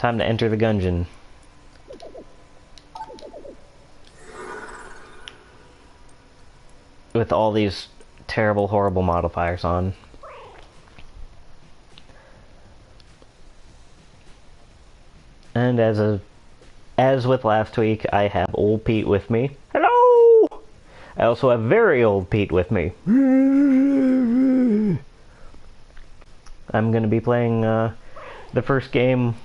Time to enter the Gungeon. With all these terrible, horrible modifiers on. And as with last week, I have old Pete with me. Hello! I also have very old Pete with me. I'm going to be playing the first game.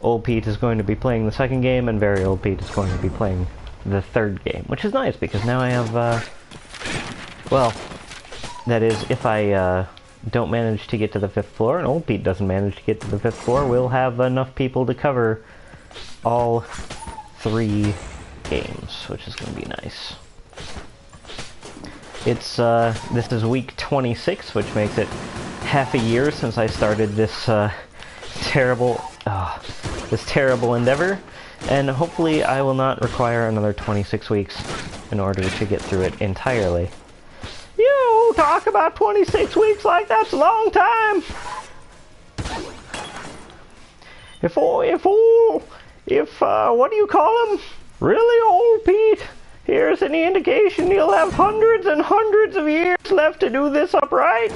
Old Pete is going to be playing the second game, and very old Pete is going to be playing the third game, which is nice because now I have, well, that is, if I don't manage to get to the 5th floor, and old Pete doesn't manage to get to the 5th floor, we'll have enough people to cover all 3 games, which is going to be nice. It's, this is week 26, which makes it half a year since I started this, terrible endeavor, and hopefully I will not require another 26 weeks in order to get through it entirely. You talk about 26 weeks like that's a long time! If what do you call him? Really old Pete? Here's any indication you'll have hundreds and hundreds of years left to do this upright?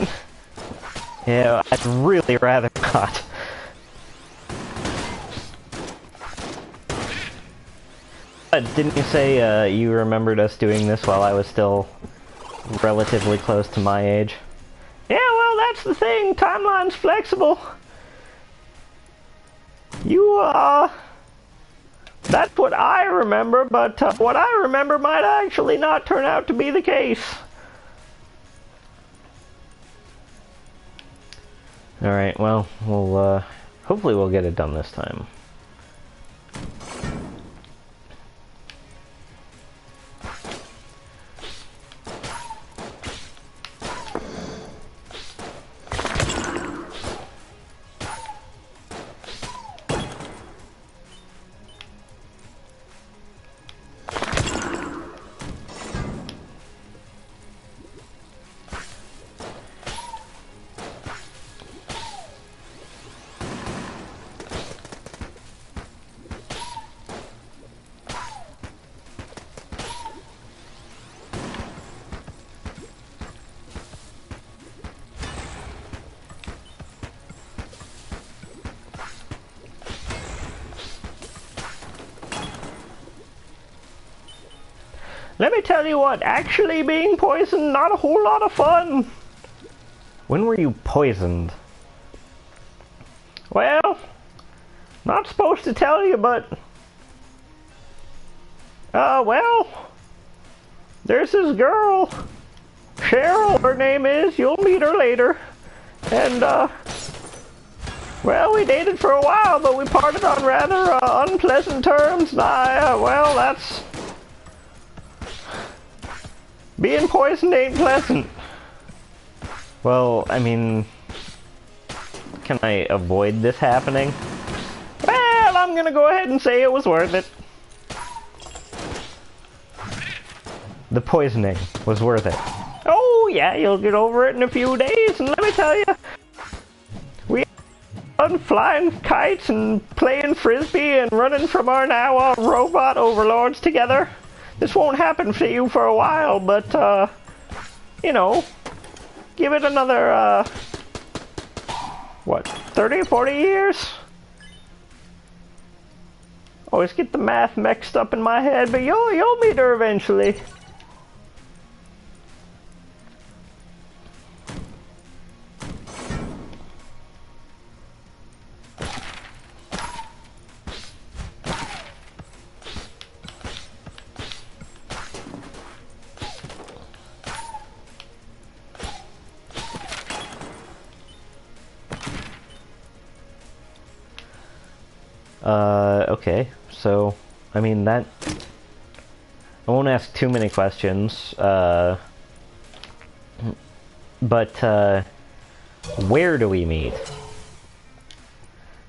Yeah, I'd really rather not. Didn't you say you remembered us doing this while I was still relatively close to my age? Yeah, well, that's the thing. Timeline's flexible. That's what I remember, but what I remember might actually not turn out to be the case. Alright, well, hopefully we'll get it done this time. Let me tell you what, actually being poisoned, not a whole lot of fun. When were you poisoned? Well, not supposed to tell you, but... well, there's this girl, Cheryl, her name is, you'll meet her later. And, well, we dated for a while, but we parted on rather unpleasant terms, and well, that's... Being poisoned ain't pleasant. Well, I mean... Can I avoid this happening? Well, I'm gonna go ahead and say it was worth it. The poisoning was worth it. Oh, yeah, you'll get over it in a few days, and let me tell you... We fun flying kites and playing frisbee and running from our now robot overlords together. This won't happen to you for a while, but, you know, give it another, what, 30 or 40 years? Always get the math mixed up in my head, but you'll meet her eventually. Okay, so, I mean, that... I won't ask too many questions, but, where do we meet?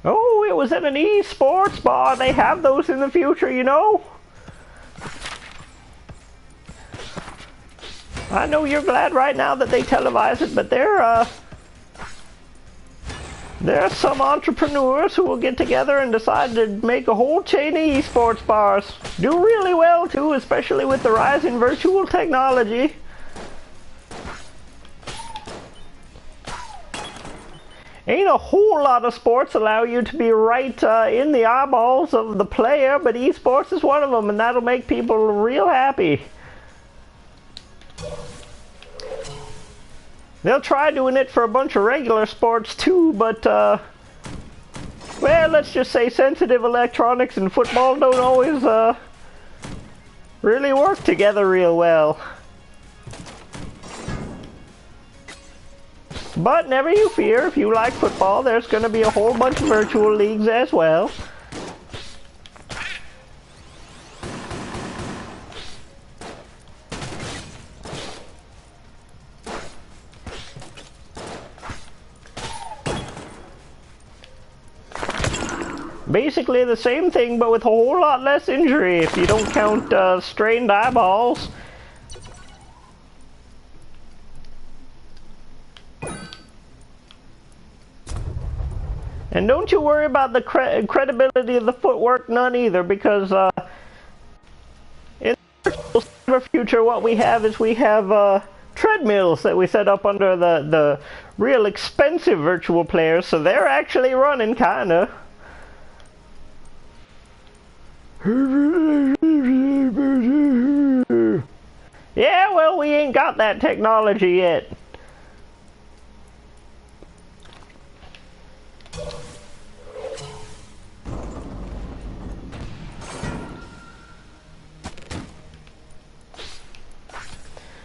Oh, it was at an esports bar. They have those in the future, you know? I know you're glad right now that they televise it, but they're, There are some entrepreneurs who will get together and decide to make a whole chain of esports bars. Do really well too, especially with the rise in virtual technology. Ain't a whole lot of sports allow you to be right in the eyeballs of the player, but esports is one of them, and that'll make people real happy. They'll try doing it for a bunch of regular sports too, but well, let's just say sensitive electronics and football don't always really work together real well. But never you fear, if you like football, there's going to be a whole bunch of virtual leagues as well. Basically the same thing, but with a whole lot less injury if you don't count strained eyeballs. And don't you worry about the credibility of the footwork, none either, because in the future what we have is we have treadmills that we set up under the real expensive virtual players, so they're actually running, kinda. Yeah, well, we ain't got that technology yet.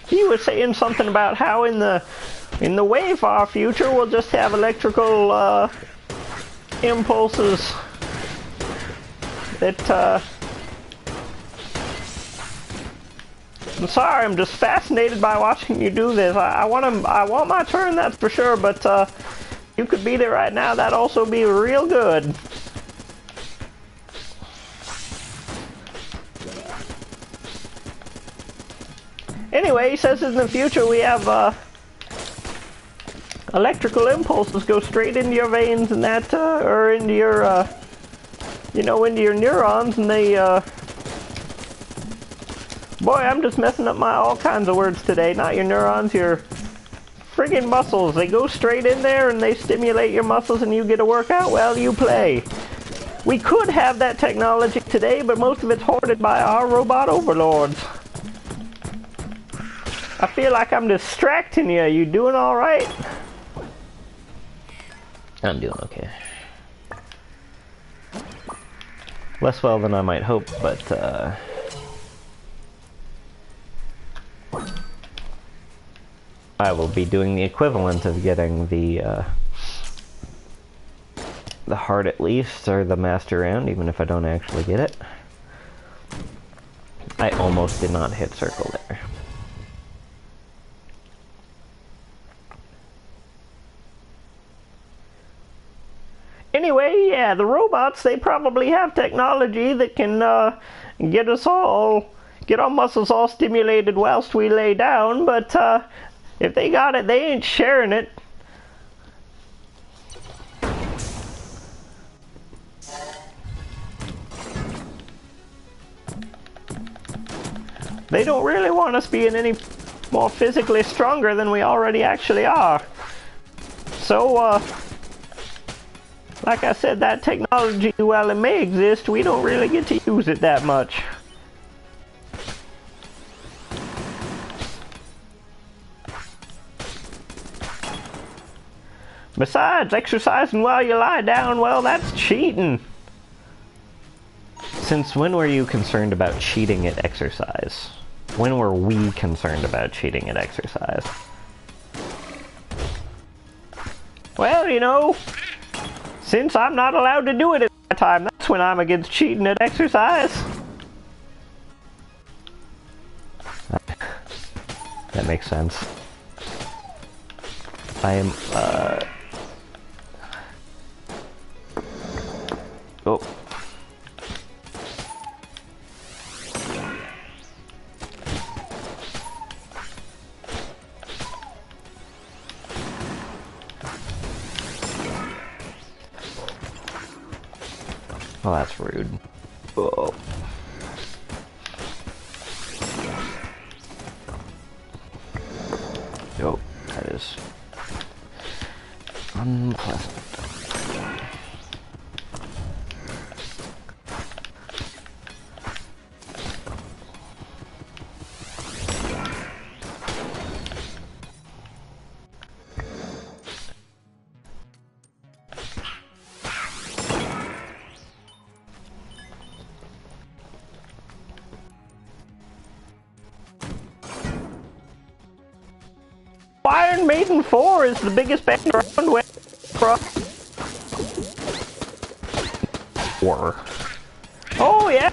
He was saying something about how in the way far future we'll just have electrical impulses that I'm sorry, I'm just fascinated by watching you do this. I want my turn, that's for sure, but you could beat it right now, that'd also be real good. Anyway, he says in the future we have electrical impulses go straight into your veins and that, or into your, you know, into your neurons, and they, boy, I'm just messing up my all kinds of words today. Not your neurons, your friggin' muscles. They go straight in there and they stimulate your muscles and you get a workout while you play. We could have that technology today, but most of it's hoarded by our robot overlords. I feel like I'm distracting you. You doing all right? I'm doing okay. Less well than I might hope, but I will be doing the equivalent of getting the heart at least, or the master round, even if I don't actually get it. I almost did not hit circle there. Anyway, yeah, the robots, they probably have technology that can get our muscles all stimulated whilst we lay down, but if they got it, they ain't sharing it. They don't really want us being any more physically stronger than we already actually are. So, like I said, that technology, while it may exist, we don't really get to use it that much. Besides, exercising while you lie down, well, that's cheating. Since when were you concerned about cheating at exercise? When were we concerned about cheating at exercise? Well, you know, since I'm not allowed to do it at that time, that's when I'm against cheating at exercise. That makes sense. I am, oh. Well, that's rude. Oh. Oh, that is unpleasant. Iron Maiden 4 is the biggest band around with War. Oh yeah!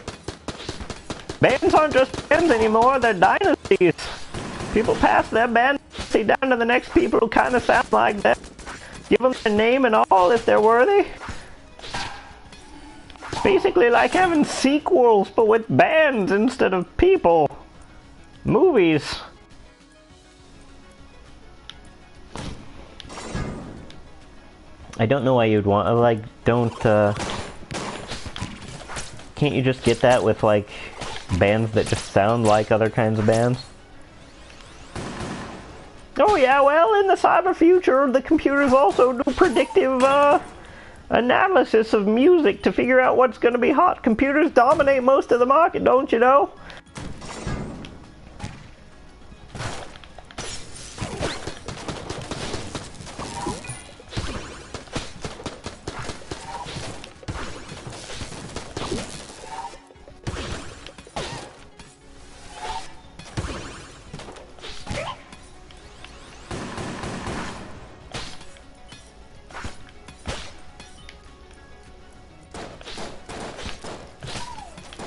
Bands aren't just bands anymore, they're dynasties. People pass their band down to the next people who kind of sound like them. Give them their name and all if they're worthy. It's basically like having sequels, but with bands instead of people. Movies. I don't know why you'd want, like, can't you just get that with, like, bands that just sound like other kinds of bands? Oh yeah, well, in the cyber future, the computers also do predictive, analysis of music to figure out what's gonna be hot. Computers dominate most of the market, don't you know?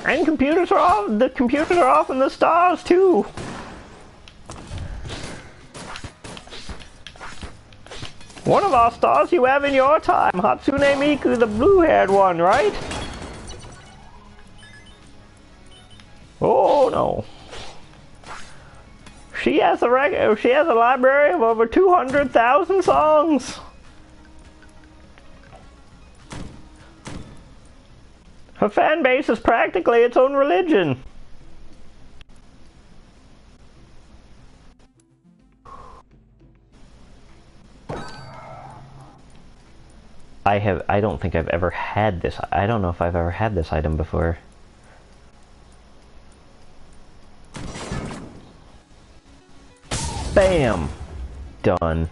And the computers are often the stars too. One of our stars you have in your time, Hatsune Miku, the blue-haired one, right? Oh no. She has a library of over 200,000 songs. Her fan base is practically its own religion. I don't think I've ever had this. I don't know if I've ever had this item before. Bam! Done.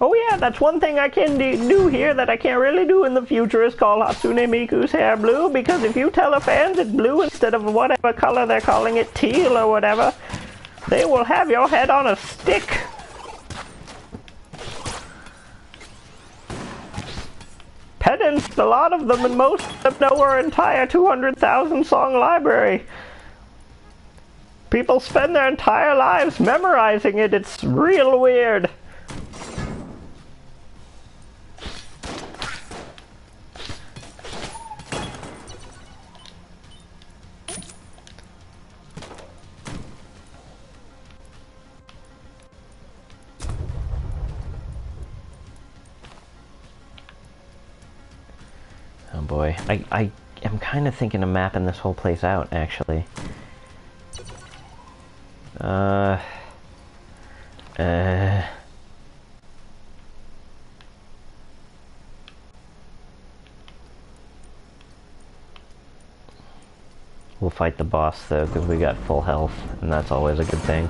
Oh yeah, that's one thing I can do here that I can't really do in the future is call Hatsune Miku's hair blue, because if you tell the fans it's blue instead of whatever color they're calling it, teal or whatever, they will have your head on a stick. Pedants, a lot of them, and most of them know our entire 200,000 song library. People spend their entire lives memorizing it, it's real weird. Oh boy, I am kind of thinking of mapping this whole place out, actually. We'll fight the boss though, because we got full health, and that's always a good thing.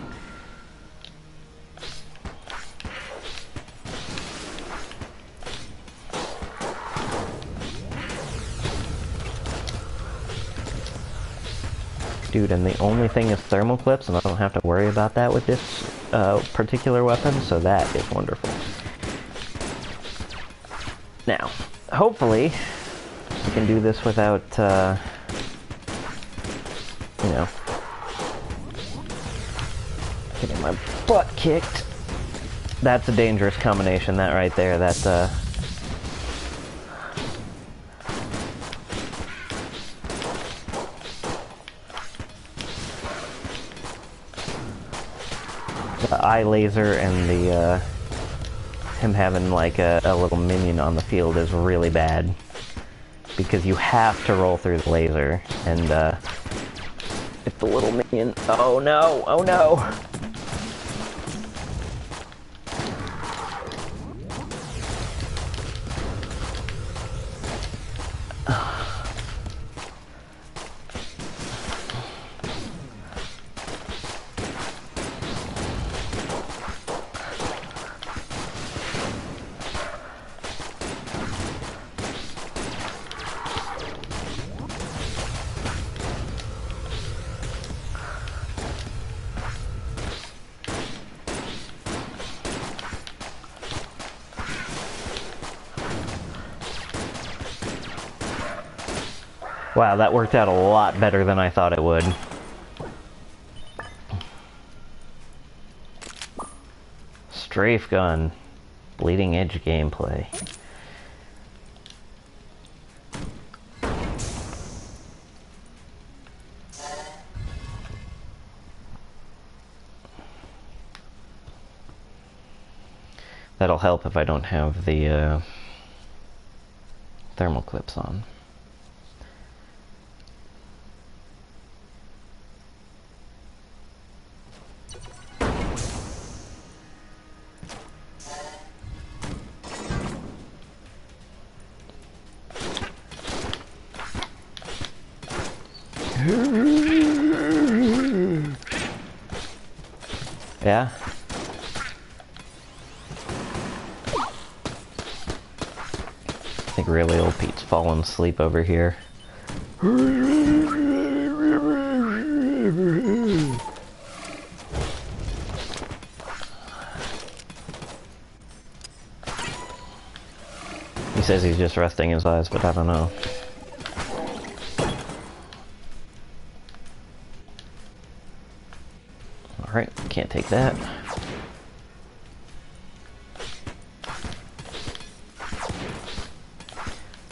Dude, and the only thing is thermal clips, and I don't have to worry about that with this particular weapon, so that is wonderful. Now, hopefully, we can do this without, you know, getting my butt kicked. That's a dangerous combination, that right there. That, the eye laser and the, him having, like, a little minion on the field is really bad. Because you have to roll through the laser, and, if the little minion... Oh no! Oh no! Wow, that worked out a lot better than I thought it would. Strafe gun. Bleeding edge gameplay. That'll help if I don't have the thermal clips on. Yeah? I think really old Pete's fallen asleep over here. He says he's just resting his eyes, but I don't know. Alright, can't take that.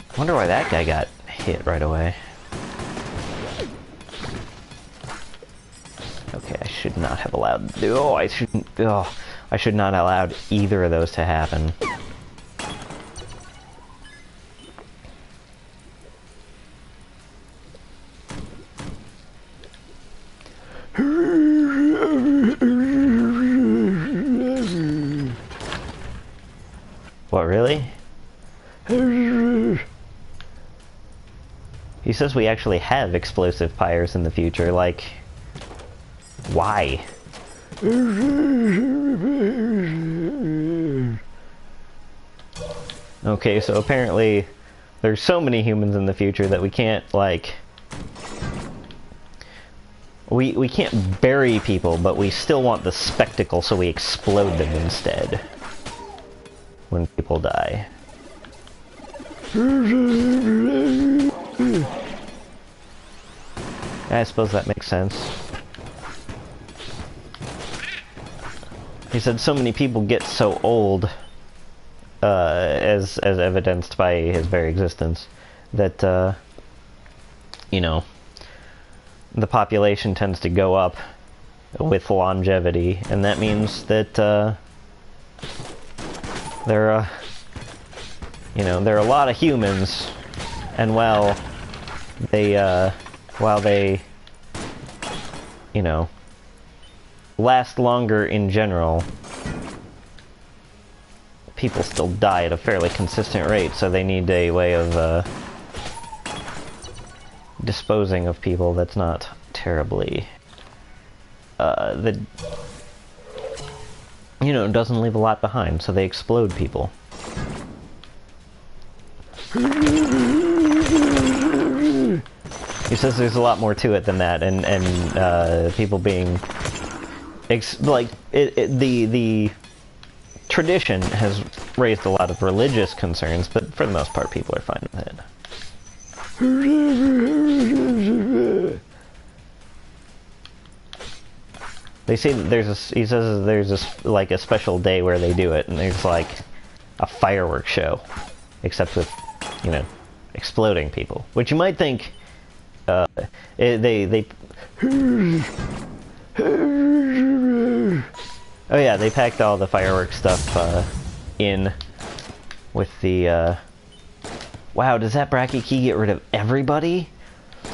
I wonder why that guy got hit right away. Okay, I should not have allowed... Oh, I shouldn't... Oh, I should not have allowed either of those to happen. What, really? He says we actually have explosive pyres in the future, like... Why? Okay, so apparently there's so many humans in the future that we can't, like... We can't bury people, but we still want the spectacle, so we explode them instead. When people die. I suppose that makes sense. He said so many people get so old, as evidenced by his very existence, that, you know, the population tends to go up with longevity, and that means that, there are, you know, there are a lot of humans, and while they, you know, last longer in general, people still die at a fairly consistent rate, so they need a way of, disposing of people that's not terribly, that, you know, doesn't leave a lot behind, so they explode people. He says there's a lot more to it than that, and people being, the tradition has raised a lot of religious concerns, but for the most part people are fine with it. They say that he says there's like a special day where they do it, and there's like a fireworks show, except with, you know, exploding people. Which you might think, they oh yeah, they packed all the fireworks stuff in with the. Wow, does that bracket key get rid of everybody?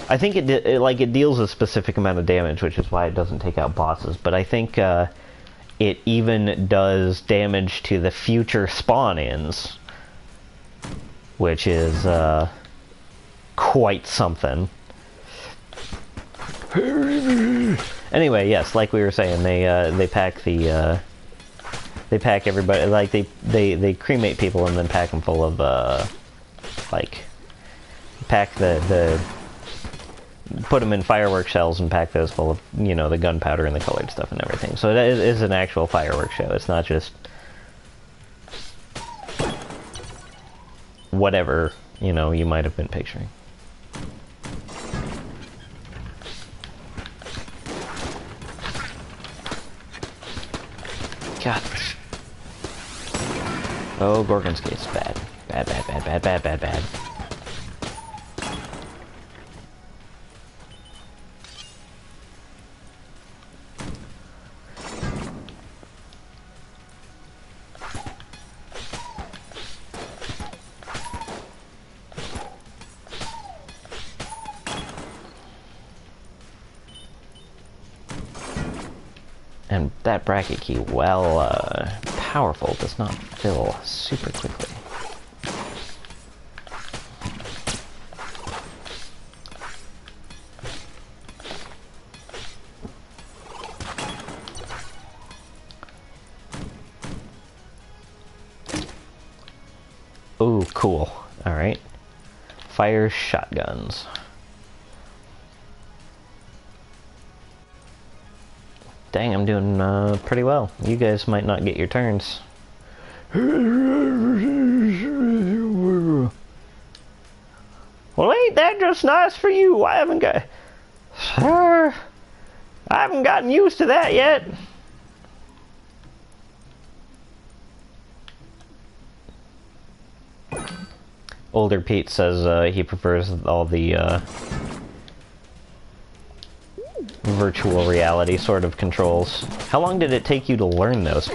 I think it deals a specific amount of damage, which is why it doesn't take out bosses. But I think it even does damage to the future spawn-ins, which is quite something. Anyway, yes, like we were saying, they pack they pack everybody, like they cremate people and then pack them full of like pack put them in firework shells and pack those full of, you know, the gunpowder and the colored stuff and everything. So it is an actual fireworks show. It's not just whatever, you know, you might have been picturing. God. Oh, Gorgon Skate's bad. Bad, bad, bad, bad, bad, bad, bad. And that bracket key, while powerful, does not fill super quickly. Ooh, cool. Alright. Fire shotguns. Dang, I'm doing pretty well. You guys might not get your turns. Well, ain't that just nice for you? I haven't gotten used to that yet. Older Pete says he prefers all the virtual reality sort of controls. How long did it take you to learn those?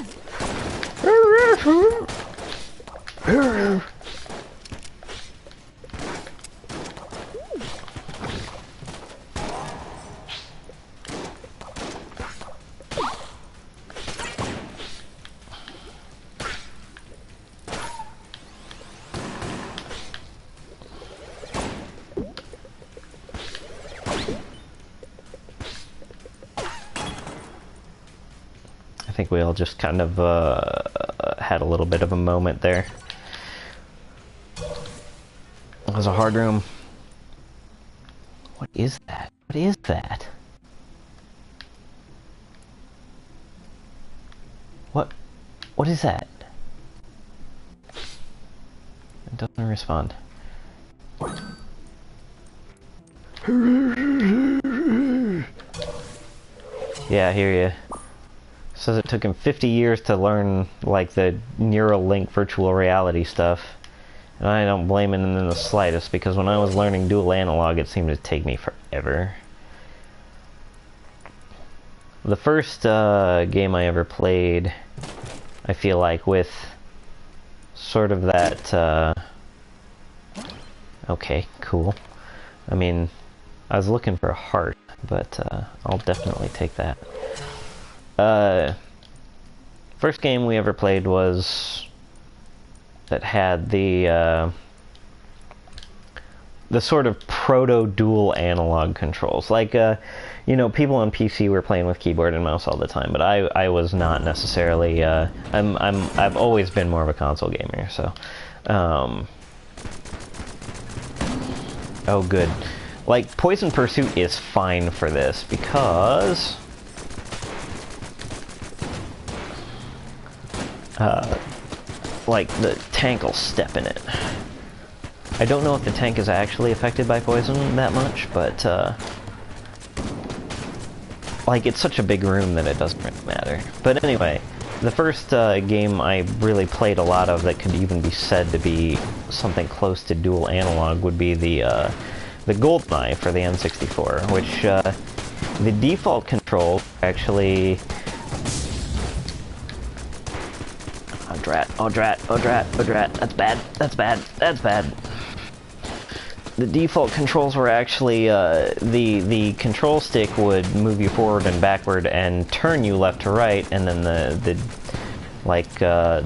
I think we all just kind of had a little bit of a moment there. It was a hard room. What is that? What is that? What is that? It doesn't respond. Yeah, I hear you. Says it took him 50 years to learn, like, the Neuralink virtual reality stuff. And I don't blame him in the slightest, because when I was learning dual analog, it seemed to take me forever. The first game I ever played, I feel like, with sort of that, okay, cool. I mean, I was looking for a heart, but I'll definitely take that. First game we ever played was that had the sort of proto-dual analog controls. Like, you know, people on PC were playing with keyboard and mouse all the time, but I was not necessarily. I've always been more of a console gamer, so. Oh, good. Like, Poison Pursuit is fine for this because. Like, the tank will step in it. I don't know if the tank is actually affected by poison that much, but, like, it's such a big room that it doesn't really matter. But anyway, the first game I really played a lot of that could even be said to be something close to dual analog would be the GoldenEye for the N64, which the default control actually... Oh drat, oh drat, oh drat, oh drat, that's bad, that's bad, that's bad. The default controls were actually, the control stick would move you forward and backward and turn you left to right, and then the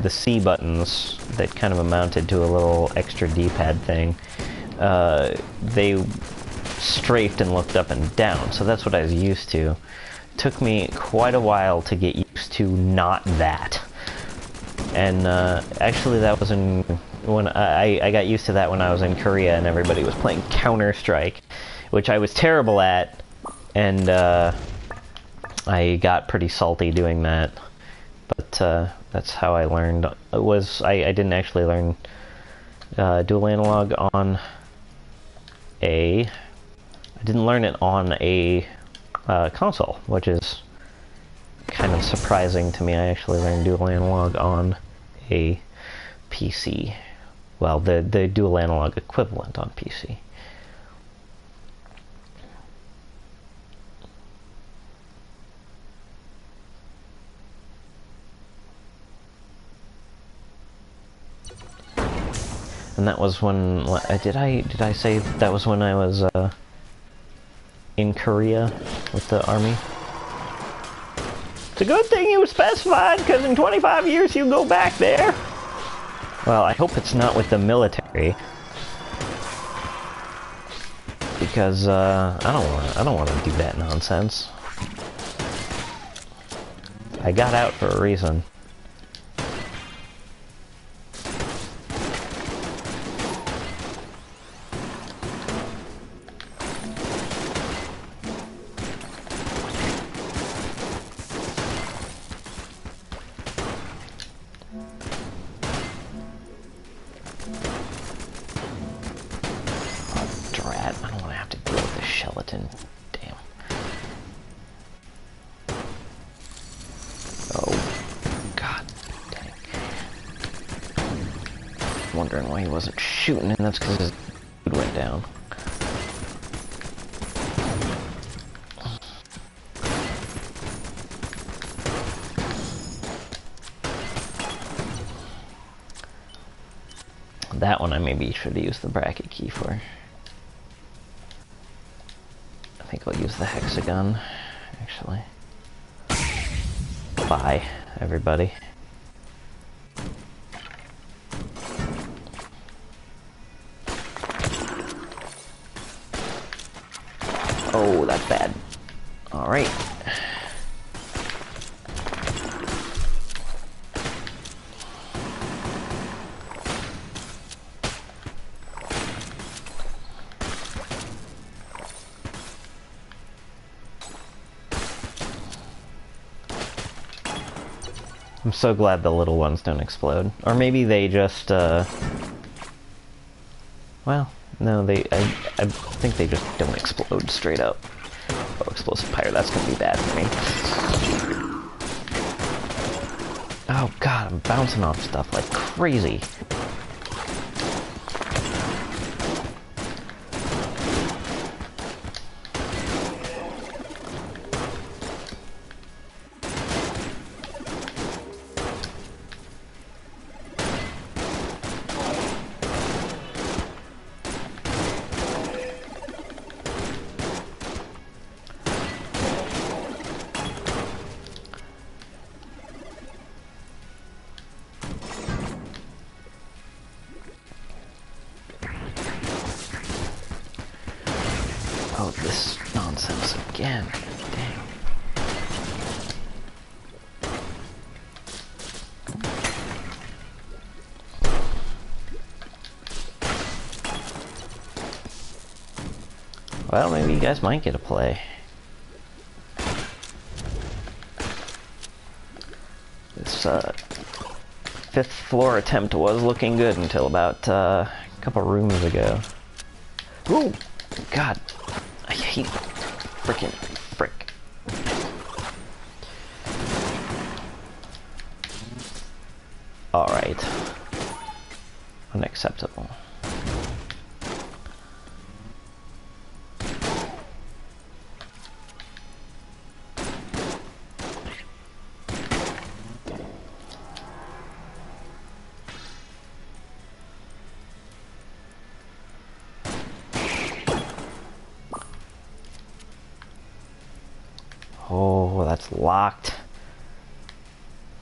C buttons that kind of amounted to a little extra D-pad thing, they strafed and looked up and down, so that's what I was used to. Took me quite a while to get used to not that. And, actually that was when I got used to that when I was in Korea and everybody was playing Counter-Strike, which I was terrible at, and I got pretty salty doing that. But that's how I learned. I didn't actually learn dual analog on I didn't learn it on a console, which is kind of surprising to me. I actually learned dual analog on a PC. Well, the dual analog equivalent on PC. And that was when did I say that was when I was in Korea with the army? It's a good thing you specified, because in 25 years you go back there. Well, I hope it's not with the military, because I don't want to do that nonsense. I got out for a reason. Skeleton. Damn. Oh, God dang. Wondering why he wasn't shooting, and that's because his food went down. That one I maybe should have used the bracket key for. I think I'll use the hexagon, actually. Bye, everybody. Oh, that's bad. Alright. I'm so glad the little ones don't explode. Or maybe they just, well, no, I think they just don't explode straight up. Oh, explosive pyre, that's gonna be bad for me. Oh god, I'm bouncing off stuff like crazy. Oh, this nonsense again. Dang. Well, maybe you guys might get a play. This fifth floor attempt was looking good until about a couple rooms ago. Ooh! God! I hate frickin' frick. Alright. Unacceptable. Oh, that's locked.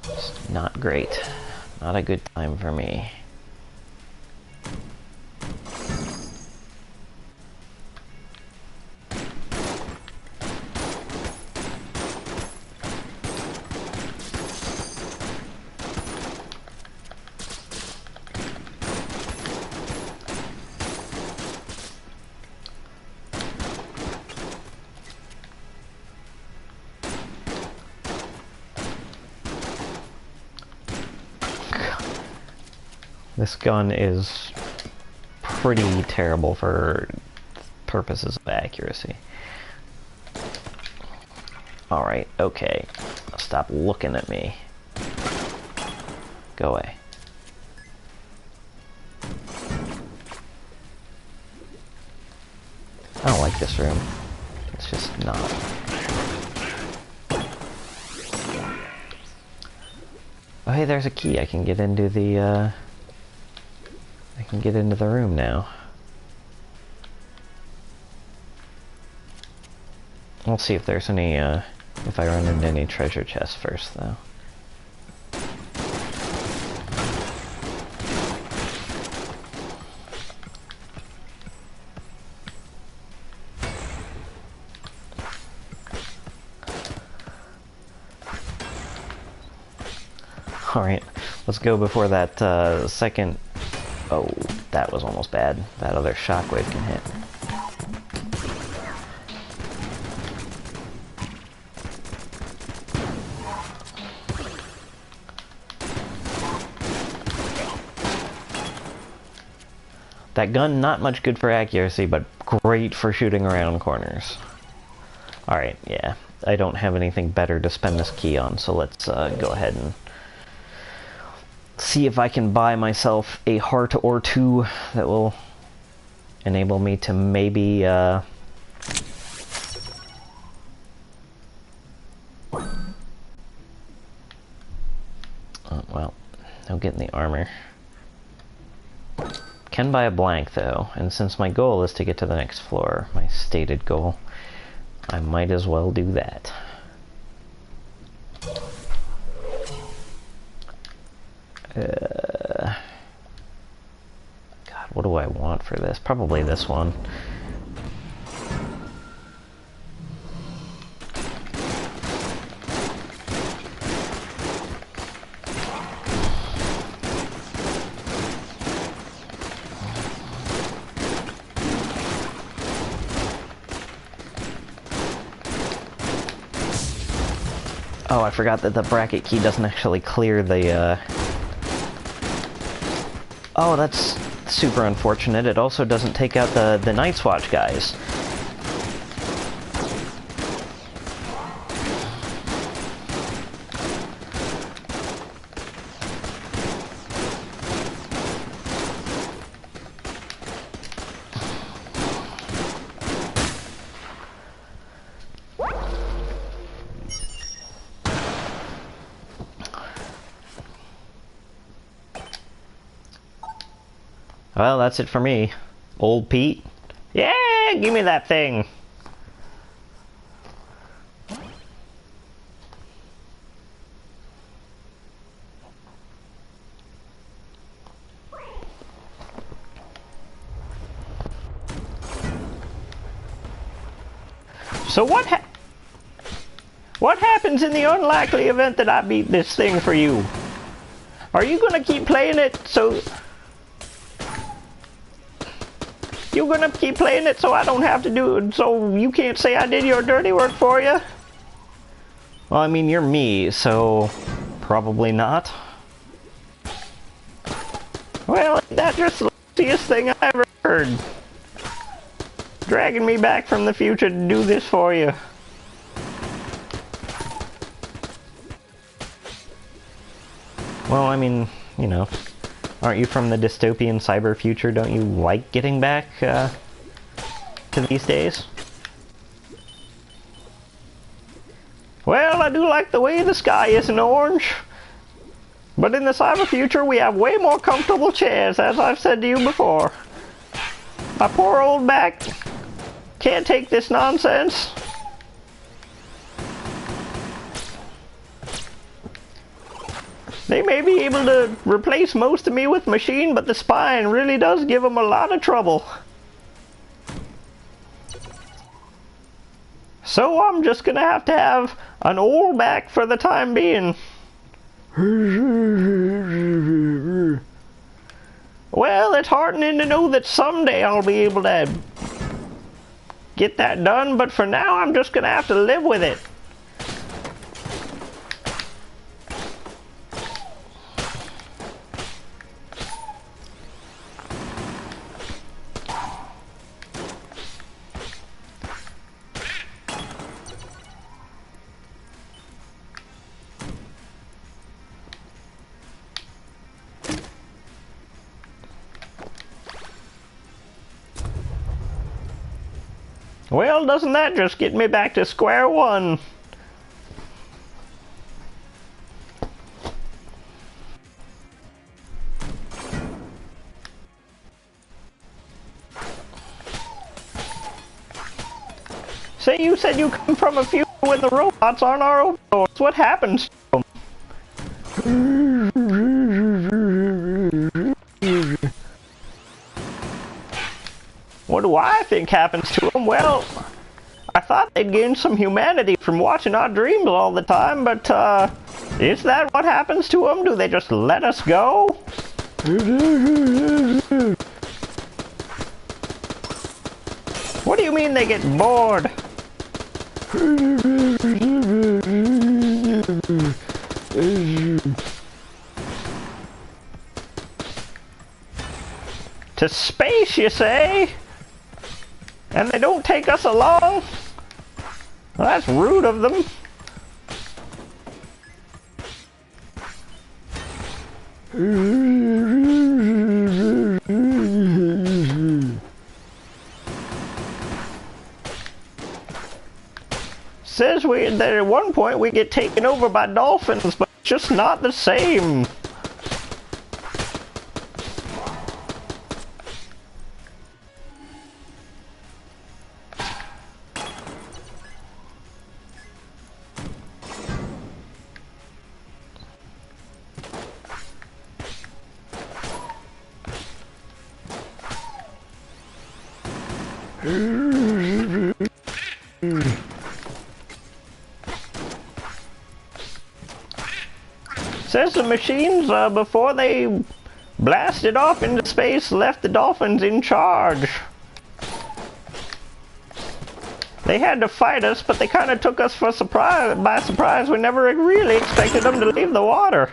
It's not great. Not a good time for me. This gun is pretty terrible for purposes of accuracy. Alright, okay. Stop looking at me. Go away. I don't like this room. It's just not. Oh hey, there's a key. I can get into the, I can get into the room now. We'll see if there's any, if I run into any treasure chests first, though. Alright, let's go before that, second... Oh, that was almost bad. That other shockwave can hit. That gun, not much good for accuracy, but great for shooting around corners. Alright, yeah. I don't have anything better to spend this key on, so let's go ahead and see if I can buy myself a heart or two that will enable me to maybe, well, no getting the armor. Can buy a blank, though, and since my goal is to get to the next floor, my stated goal, I might as well do that. God, what do I want for this? Probably this one. Oh, I forgot that the bracket key doesn't actually clear the, Oh, that's super unfortunate. It also doesn't take out the Night's Watch guys. Well, that's it for me. Old Pete. Yeah, give me that thing. So what happens in the unlikely event that I beat this thing for you? Are you gonna keep playing it so... You're gonna keep playing it so I don't have to do it, so you can't say I did your dirty work for you? Well, I mean, you're me, so probably not. Well, that's just the laziest thing I ever heard. Dragging me back from the future to do this for you. Well, I mean, you know, aren't you from the dystopian cyber future? Don't you like getting back to these days? Well, I do like the way the sky isn't orange. But in the cyber future, we have way more comfortable chairs, as I've said to you before. My poor old back can't take this nonsense. They may be able to replace most of me with machine, but the spine really does give them a lot of trouble. So I'm just gonna have to have an old back for the time being. Well, it's heartening to know that someday I'll be able to get that done, but for now I'm just gonna have to live with it. Well, doesn't that just get me back to square one? Say, you said you come from a future when the robots aren't our overlords. What happens to them? What do I think happens to them? Well, I thought they'd gain some humanity from watching our dreams all the time, but, is that what happens to them? Do they just let us go? What do you mean they get bored? To space, you say? And they don't take us along? Well, that's rude of them. Says that at one point we get taken over by dolphins, but it's just not the same. Says the machines, before they blasted off into space, left the dolphins in charge. They had to fight us, but they kind of took us by surprise. We never really expected them to leave the water.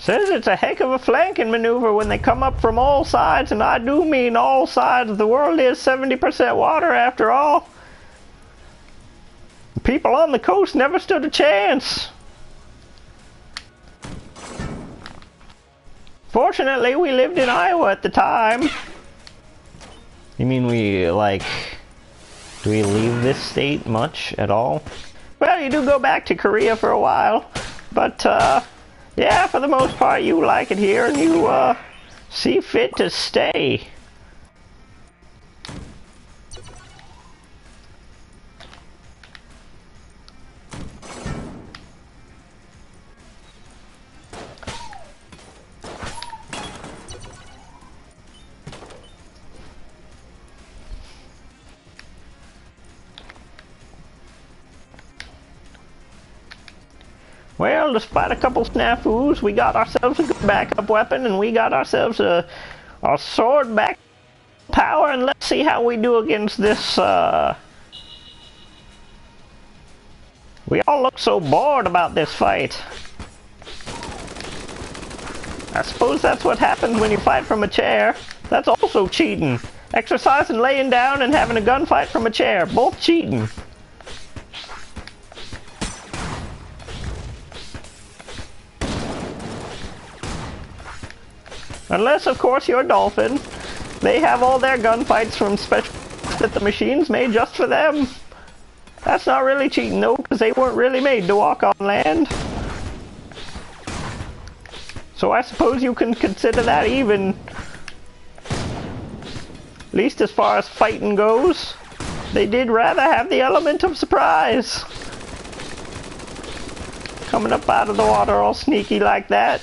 Says it's a heck of a flanking maneuver when they come up from all sides, and I do mean all sides. The world is 70% water after all. People on the coast never stood a chance. Fortunately, we lived in Iowa at the time. You mean we, like, do we leave this state much at all? Well, you do go back to Korea for a while, but, yeah, for the most part, you like it here, and you, see fit to stay. Well, despite a couple snafus, we got ourselves a good backup weapon, and we got ourselves a sword back power, and let's see how we do against this, We all look so bored about this fight. I suppose that's what happens when you fight from a chair. That's also cheating. Exercising laying down and having a gunfight from a chair. Both cheating. Unless, of course, you're a dolphin. They have all their gunfights from special that the machines made just for them. That's not really cheating, though, because they weren't really made to walk on land. So I suppose you can consider that even. At least as far as fighting goes. They did rather have the element of surprise. Coming up out of the water all sneaky like that.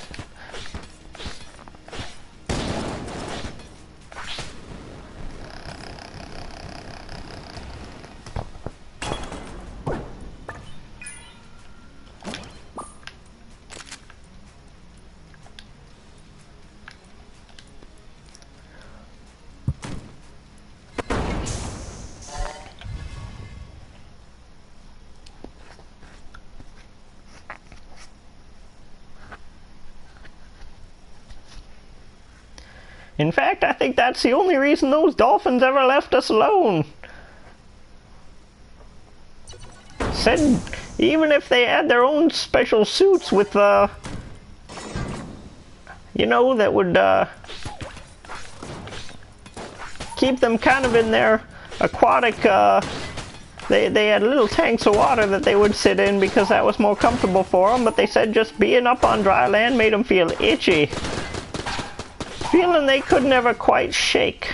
In fact, I think that's the only reason those dolphins ever left us alone. Said even if they had their own special suits with, you know, that would, keep them kind of in their aquatic, they had little tanks of water that they would sit in because that was more comfortable for them, but they said just being up on dry land made them feel itchy. Feeling they could never quite shake.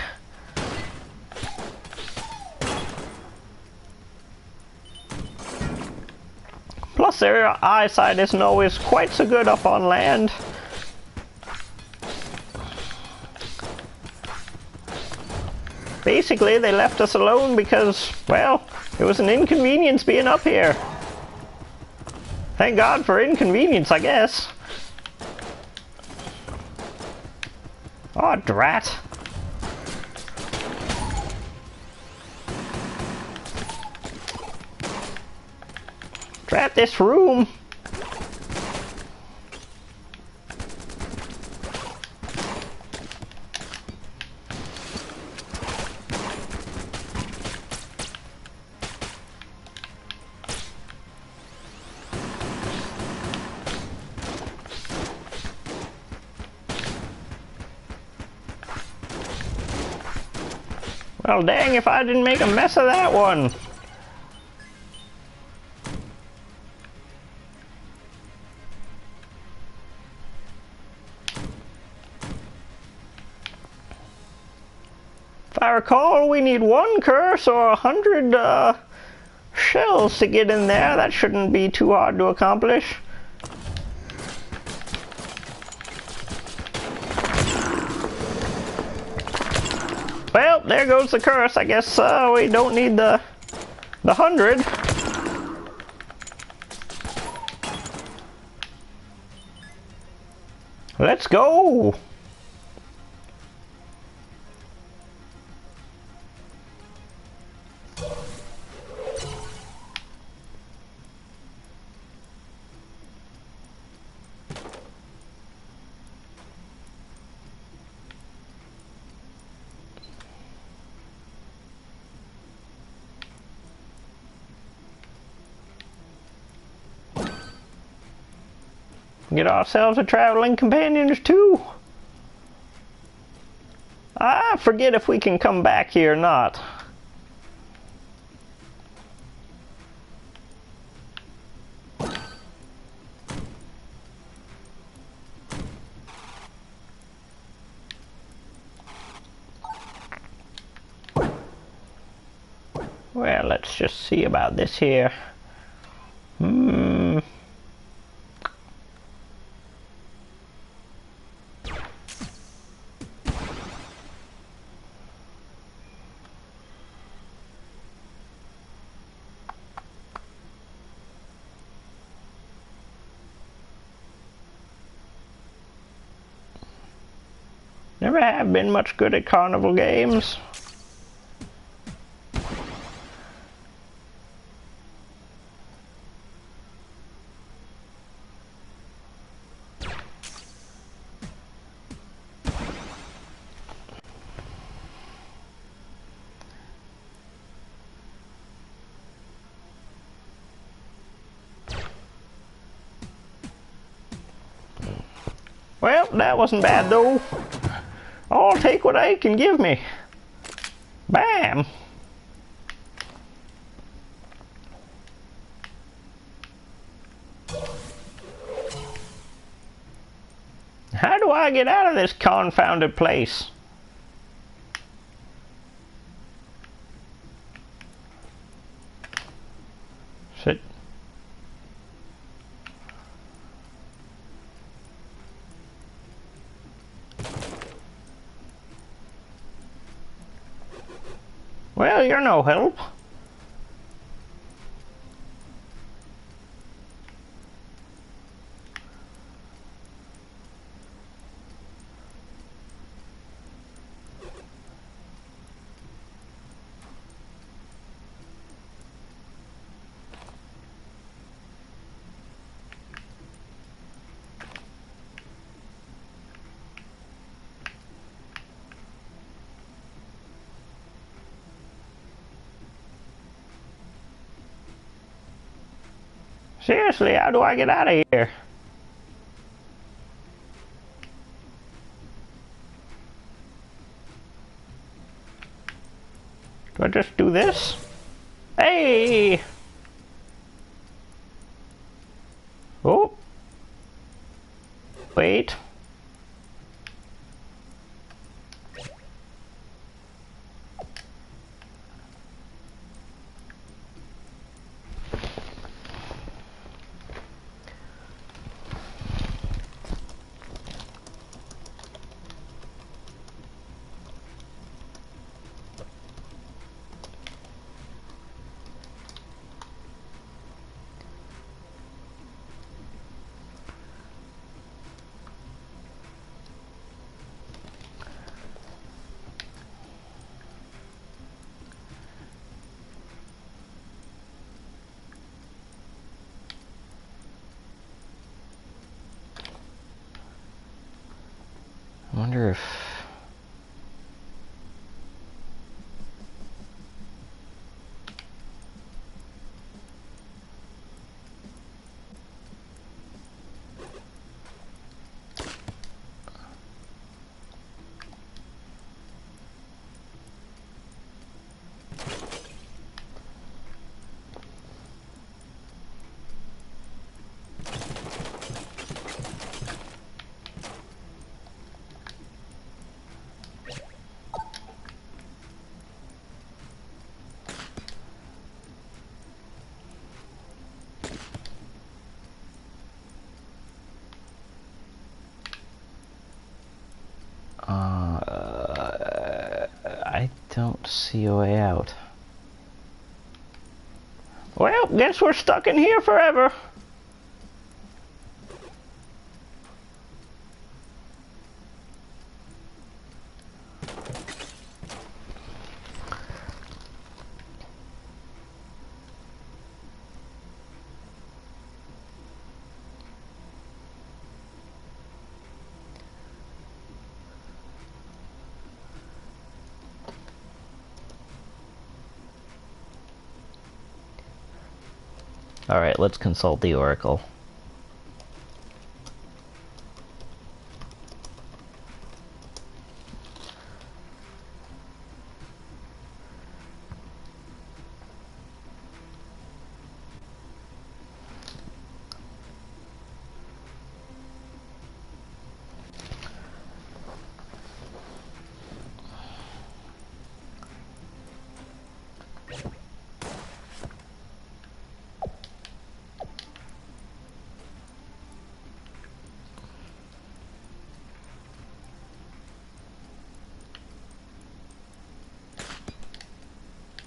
Plus their eyesight isn't always quite so good up on land. Basically, they left us alone because, well, it was an inconvenience being up here. Thank God for inconvenience, I guess. Oh, drat. Drat this room. Well, dang if I didn't make a mess of that one. If I recall, we need 1 curse or 100 shells to get in there. That shouldn't be too hard to accomplish. Well, there goes the curse. I guess we don't need the 100. Let's go! Get ourselves a traveling companions too. I forget if we can come back here or not. Well, let's just see about this here. Never have been much good at carnival games. Well, that wasn't bad though. I'll take what I can give me. Bam! How do I get out of this confounded place? Sit. Well, you're no help. Seriously, how do I get out of here? Do I just do this? Hey! Oh. Wait. I wonder if... I don't see a way out. Well, guess we're stuck in here forever. Alright, let's consult the Oracle.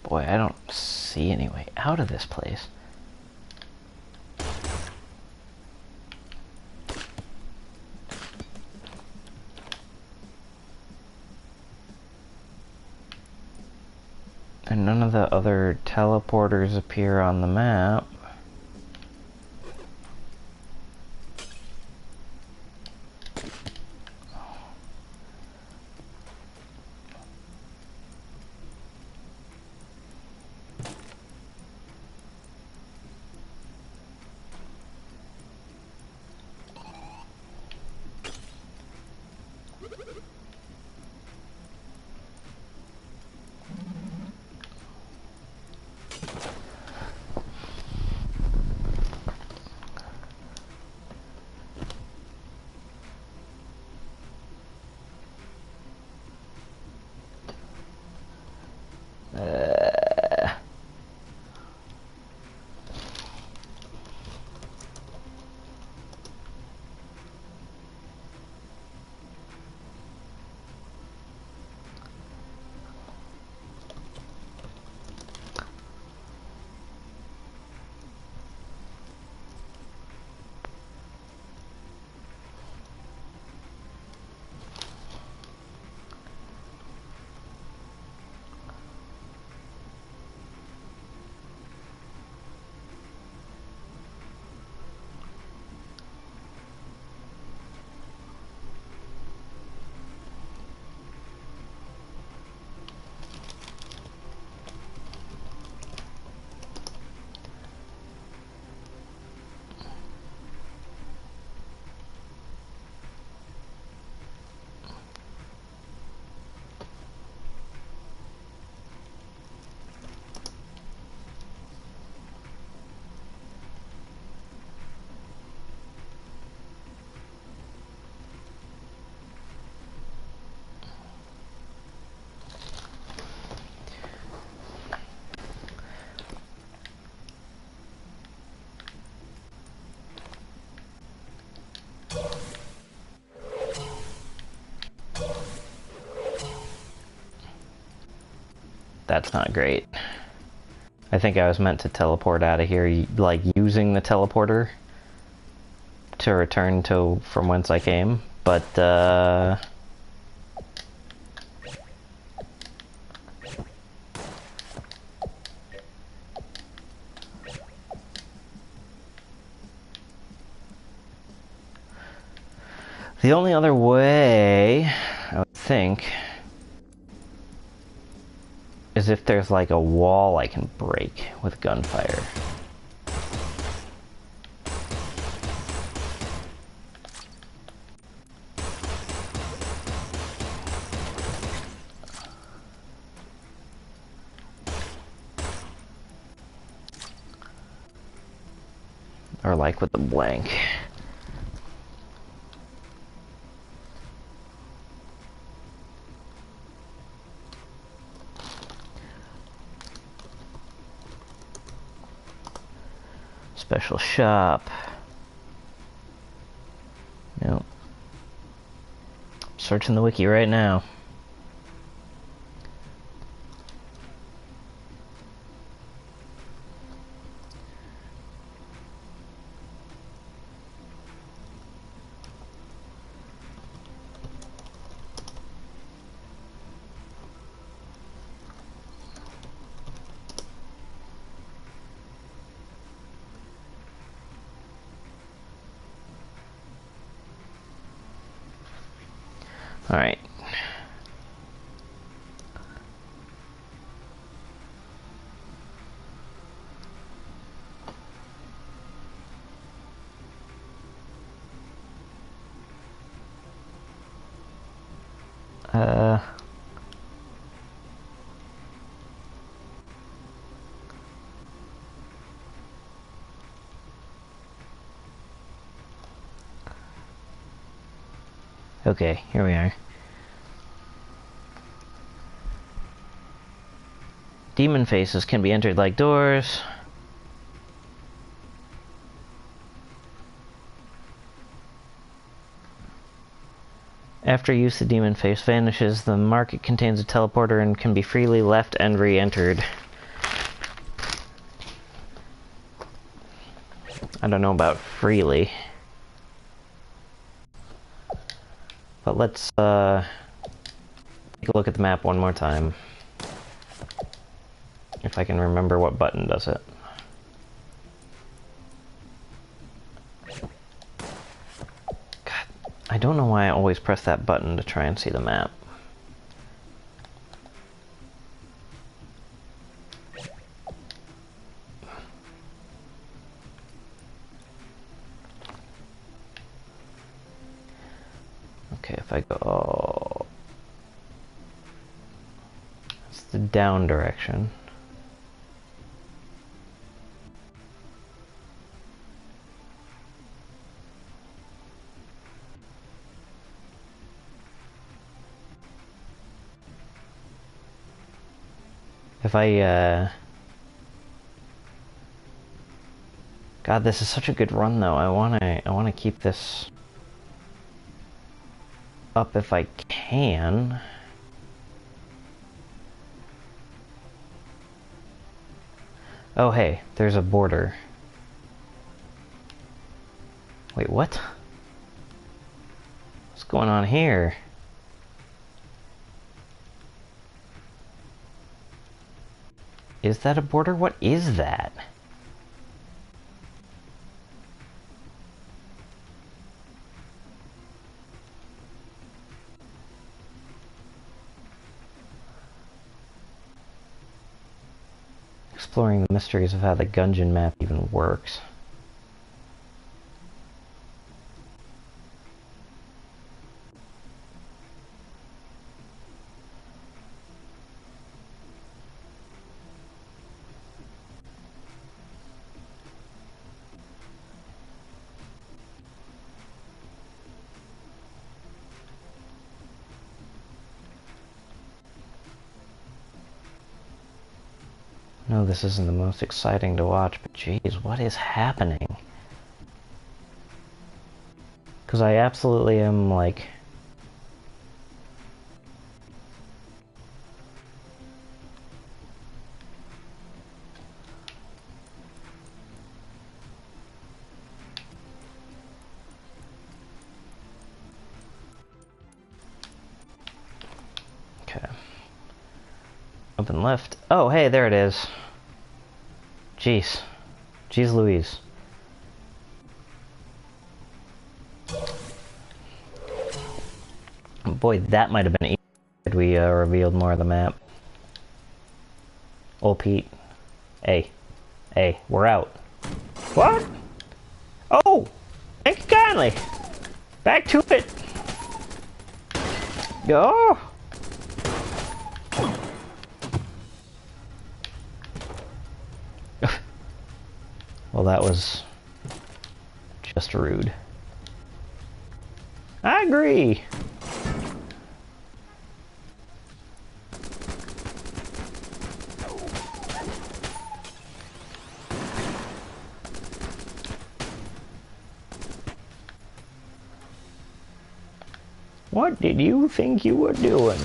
Boy, I don't see any way out of this place. And none of the other teleporters appear on the map. that's not great. I think I was meant to teleport out of here, like, using the teleporter to return to from whence I came, but, the only other way, I would think, is if there's like a wall I can break with gunfire. Or like with the blank. Special shop. Nope. Searching the wiki right now. Alright. Okay, here we are. Demon faces can be entered like doors. After use, the demon face vanishes. The market contains a teleporter and can be freely left and re-entered. I don't know about freely. But let's take a look at the map one more time. If I can remember what button does it. God, I don't know why I always press that button to try and see the map. Okay, if I go... Oh, it's the down direction. If I, God, this is such a good run, though. I wanna keep this up if I can. Oh, hey, there's a border. Wait, what? What's going on here? Is that a border? What is that? Exploring the mysteries of how the Gungeon map even works. No, this isn't the most exciting to watch, but geez, what is happening? Because I absolutely am, like... something left. Oh, hey, there it is. Jeez. Jeez Louise. Boy, that might have been easy if we revealed more of the map. Old Pete. Hey. Hey, we're out. What? Oh! Thank you kindly! Back to it! Oh! Well, that was just rude. I agree! What did you think you were doing?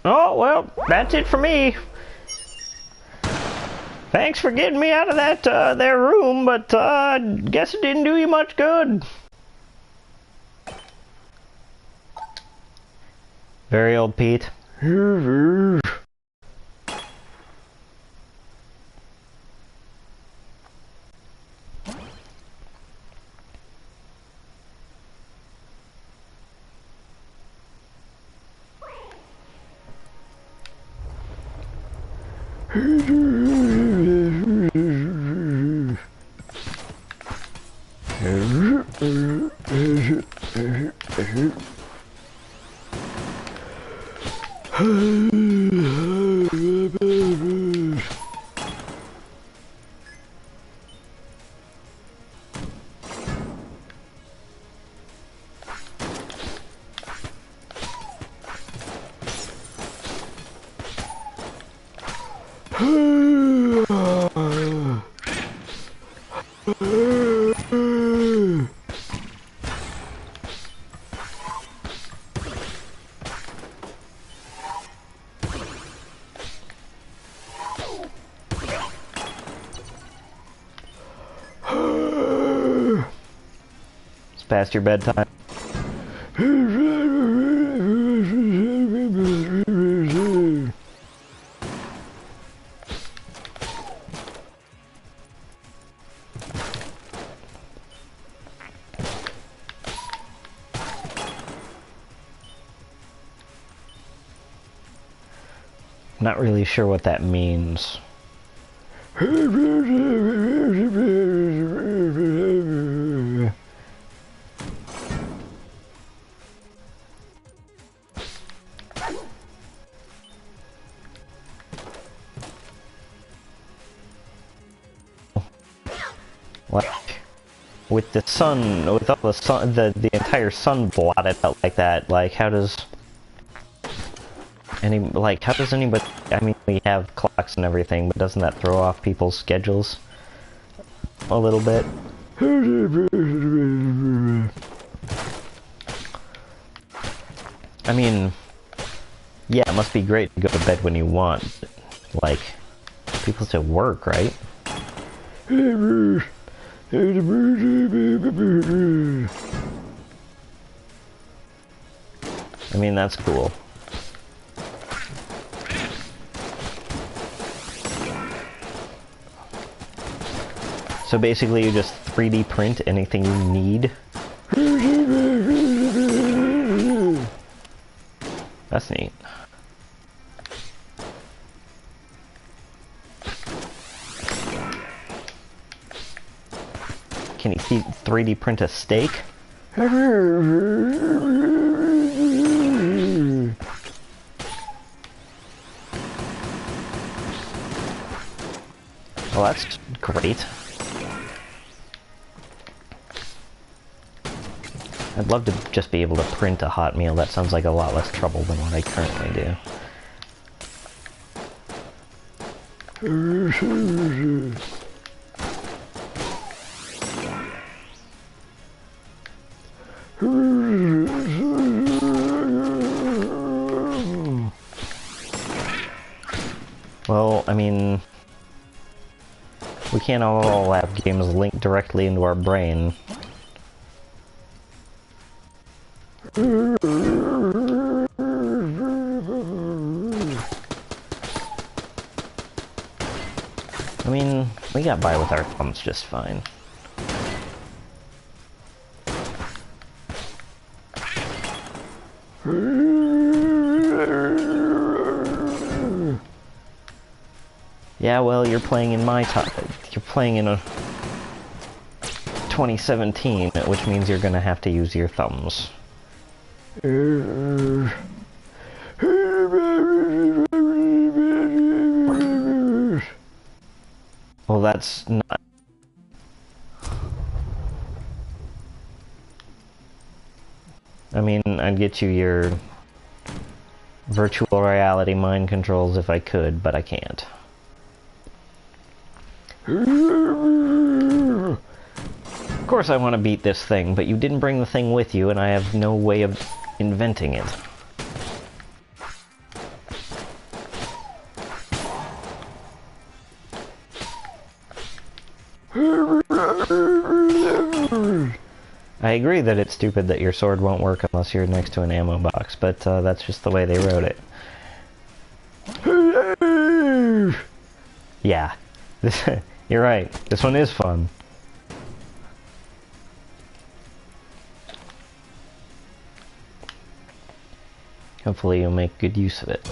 Oh, well, that's it for me. Thanks for getting me out of that, their room, but, guess it didn't do you much good. Very old Pete. It's past your bedtime. Not really sure what that means. Like, with the sun, with all the sun, the entire sun blotted out like that, like, how does anybody, I mean, we have clocks and everything, but doesn't that throw off people's schedules a little bit? I mean, yeah, it must be great to go to bed when you want, but, like, people still work, right? I mean, that's cool. So basically you just 3D print anything you need? That's neat. Can you 3D print a steak? Well, that's great. I'd love to just be able to print a hot meal. That sounds like a lot less trouble than what I currently do. Well, I mean, we can't all have games linked directly into our brain. I mean, we got by with our thumbs just fine. Yeah, well, you're playing in my time. You're playing in a 2017, which means you're gonna have to use your thumbs. Well, that's not... I mean, I'd get you your virtual reality mind controls if I could, but I can't. Of course I want to beat this thing, but you didn't bring the thing with you, and I have no way of inventing it. I agree that it's stupid that your sword won't work unless you're next to an ammo box, but that's just the way they wrote it. Yeah, you're right. This one is fun. Hopefully you'll make good use of it.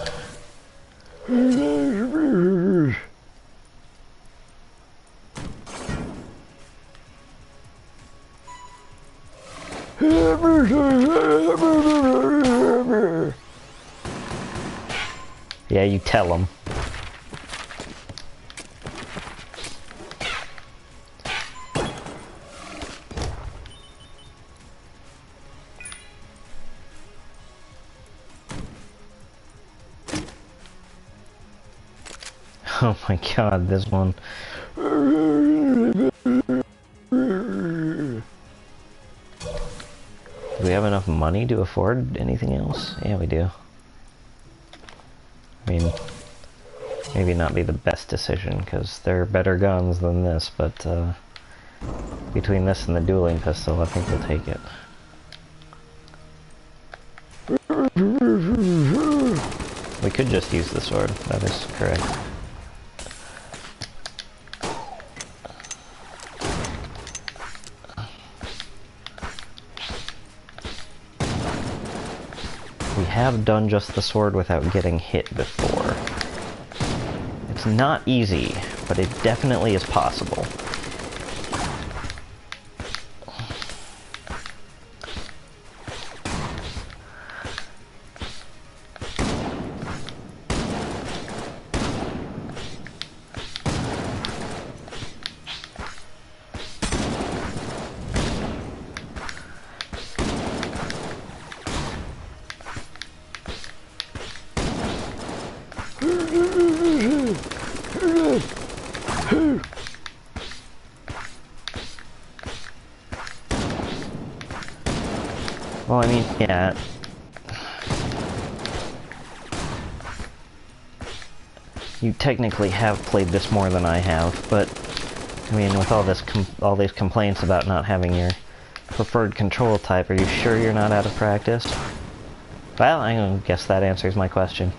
Yeah, you tell them. Oh my god, this one. Do we have enough money to afford anything else? Yeah, we do. I mean, maybe not be the best decision, because there are better guns than this, but between this and the dueling pistol, I think we'll take it. We could just use the sword, that is correct. We have done just the sword without getting hit before. It's not easy, but it definitely is possible. Well, I mean, yeah. You technically have played this more than I have, but I mean, with all these complaints about not having your preferred control type, are you sure you're not out of practice? Well, I guess that answers my question.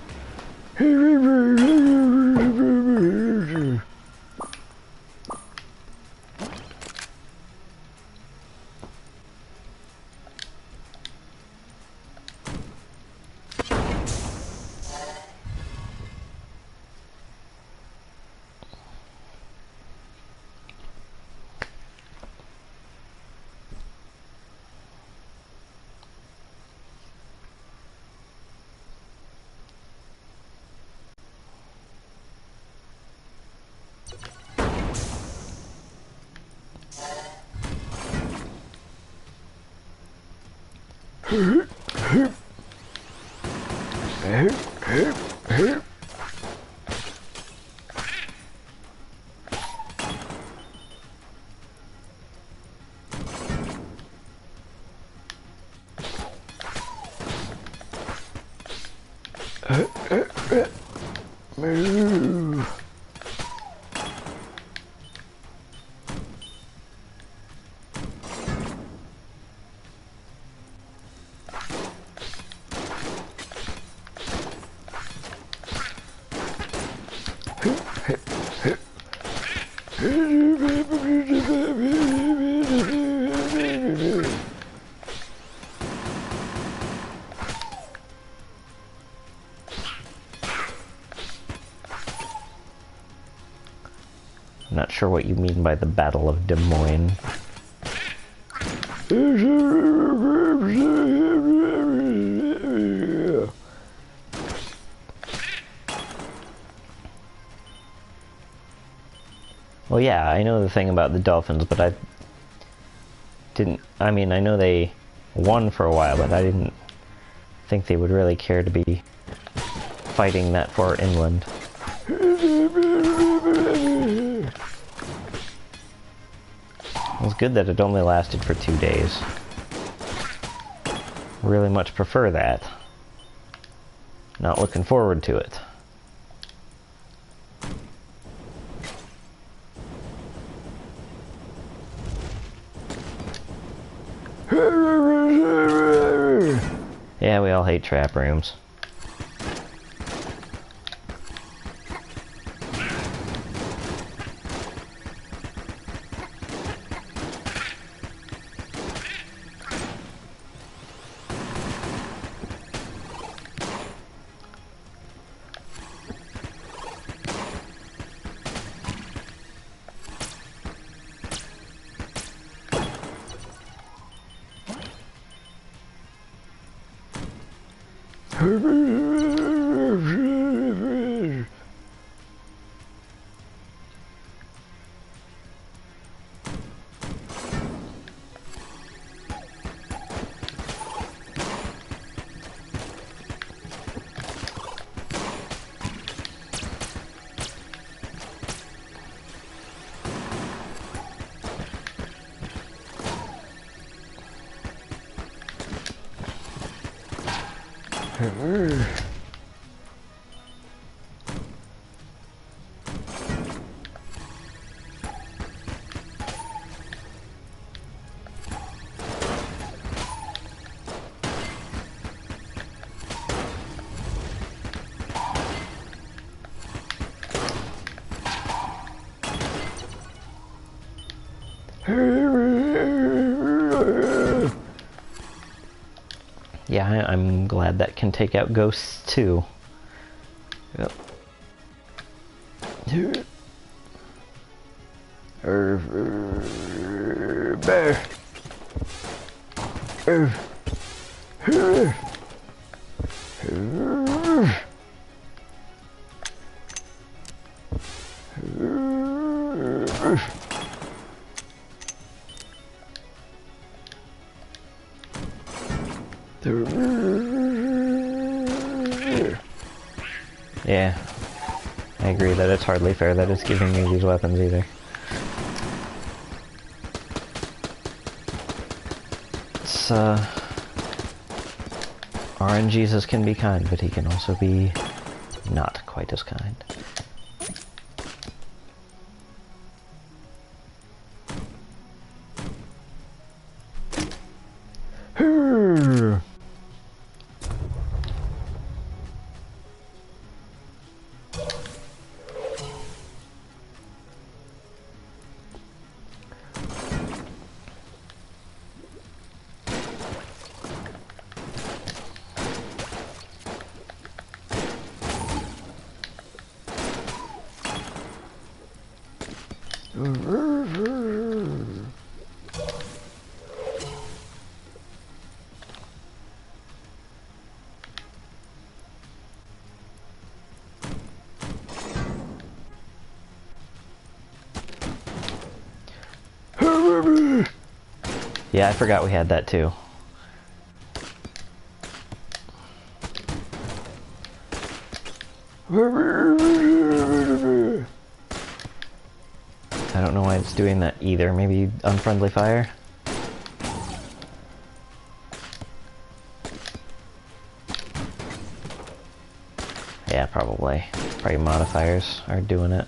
Move. I'm not sure what you mean by the Battle of Des Moines. Well, yeah, I know the thing about the Dolphins, but I mean, I know they won for a while, but I didn't think they would really care to be fighting that far inland. It was good that it only lasted for 2 days. Really much prefer that. Not looking forward to it. Yeah, we all hate trap rooms. Yeah, I'm glad that can take out ghosts too. Yep. Bear. Yeah, I agree that it's hardly fair that it's giving me these weapons either. It's, RNGesus can be kind, but he can also be not quite as kind. Yeah, I forgot we had that too. I don't know why it's doing that either. Maybe unfriendly fire? Yeah, probably. Probably modifiers are doing it.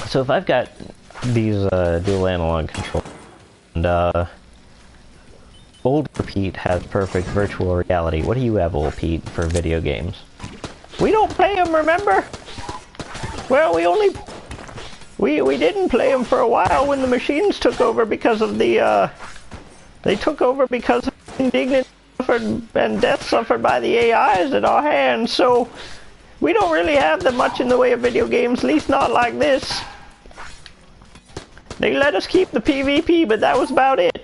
So if I've got these dual analog controls, and old Pete has perfect virtual reality, what do you have, old Pete, for video games? We don't play them, remember? Well, we didn't play them for a while when the machines took over because of the, they took over because of indignity and death suffered by the AIs at our hands, so we don't really have that much in the way of video games, at least not like this. They let us keep the PvP, but that was about it.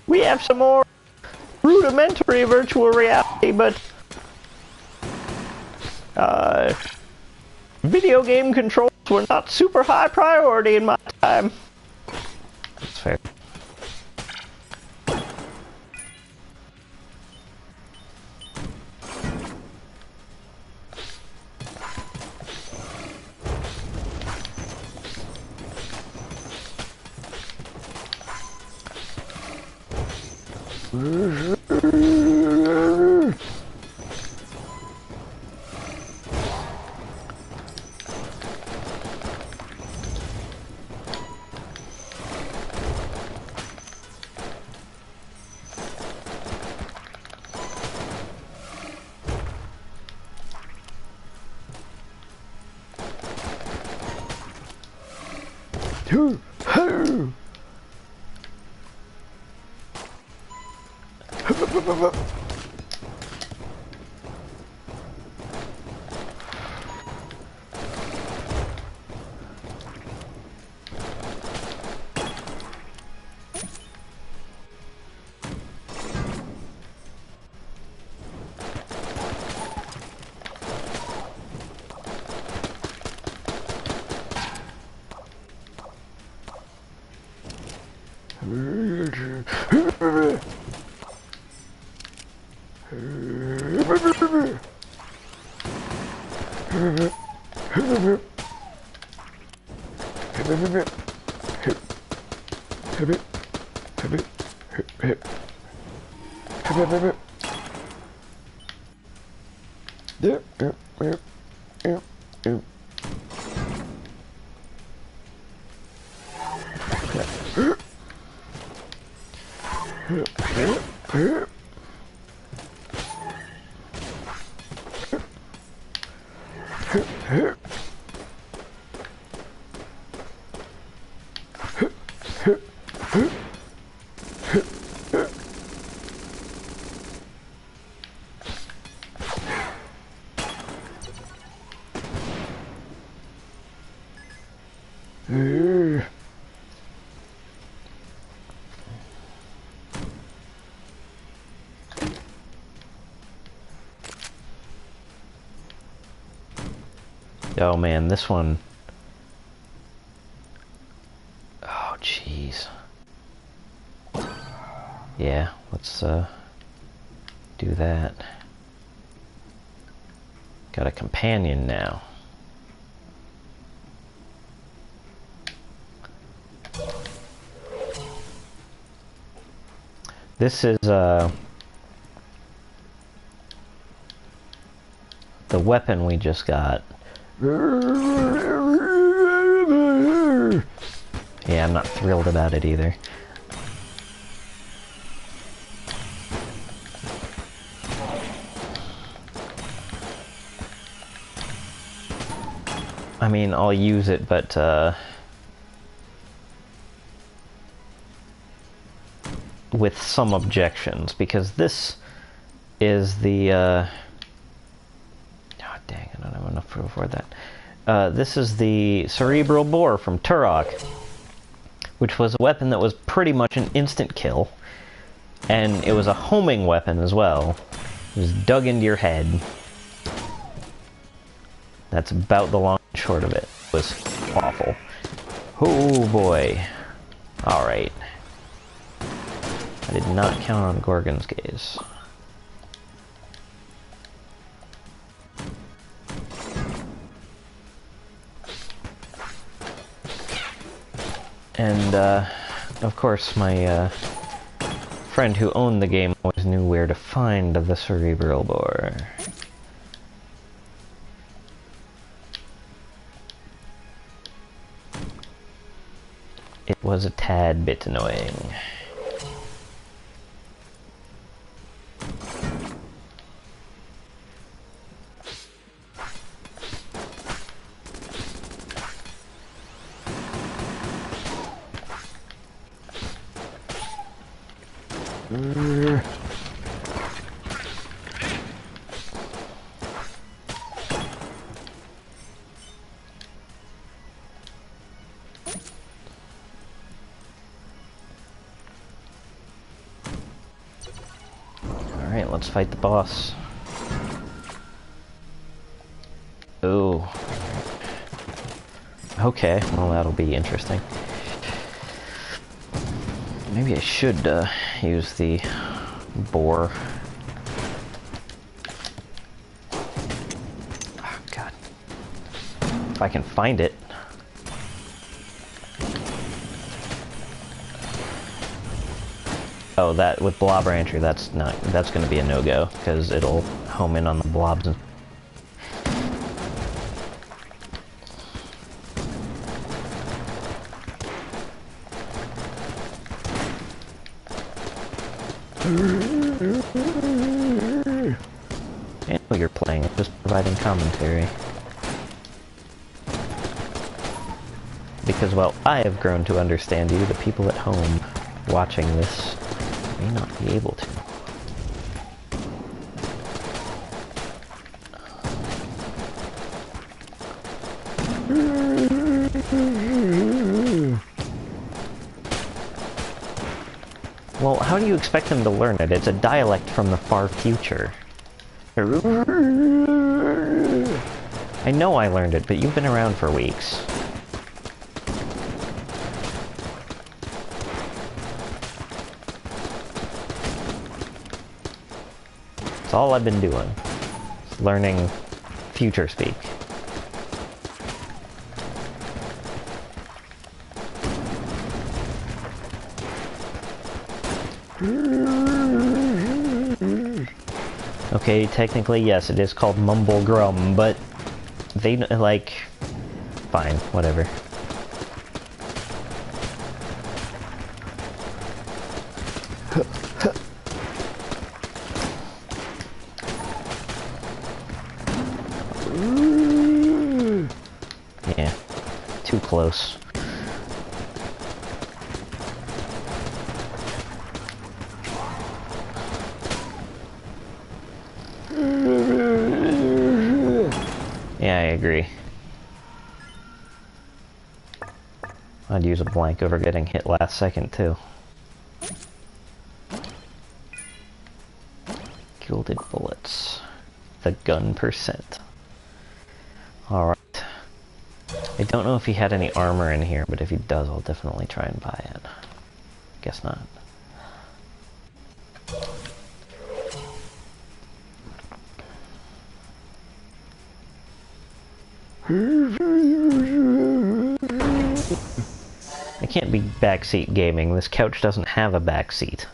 We have some more rudimentary virtual reality, but video game controls were not super high priority in my time. That's fair. Oh man, this one... Oh jeez. Yeah, let's do that. Got a companion now. This is the weapon we just got. Yeah, I'm not thrilled about it either. I mean, I'll use it, but with some objections, because this is the oh dang, I don't have enough to afford that. This is the cerebral bore from Turok, which was a weapon that was pretty much an instant kill, and it was a homing weapon as well. It was dug into your head. That's about the long and short of it. It was awful. Oh boy. Alright. I did not count on Gorgon's gaze. And, of course, my friend who owned the game always knew where to find the cerebral bore. It was a tad bit annoying. Alright, let's fight the boss. Ooh. Okay, well that'll be interesting. Maybe I should use the boar. Oh, God. If I can find it. Oh, that with blob rancher, that's going to be a no-go, because it'll home in on the blobs. I know you're playing, I'm just providing commentary. Because, well, I have grown to understand you. The people at home watching this may not be able to. Well, how do you expect them to learn it? It's a dialect from the far future. I know I learned it, but you've been around for weeks. That's all I've been doing. Learning future speak. Okay, technically, yes, it is called Mumble Grum, but they, like... Fine, whatever. Yeah, too close. Yeah, I agree. I'd use a blank over getting hit last second, too. Gilded bullets. The gun percent. Alright. I don't know if he had any armor in here, but if he does, I'll definitely try and buy it. Guess not. I can't be backseat gaming. This couch doesn't have a backseat.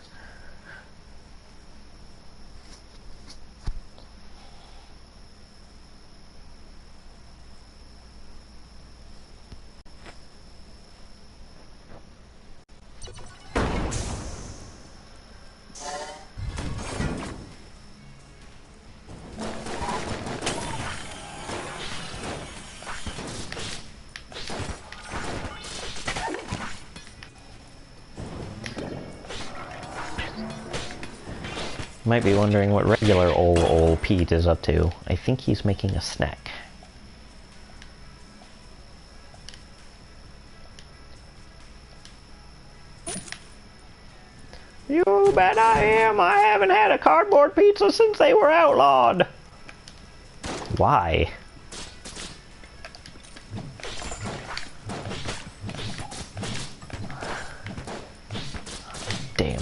Might be wondering what regular old Pete is up to. I think he's making a snack. You bet I am! I haven't had a cardboard pizza since they were outlawed! Why? Damn.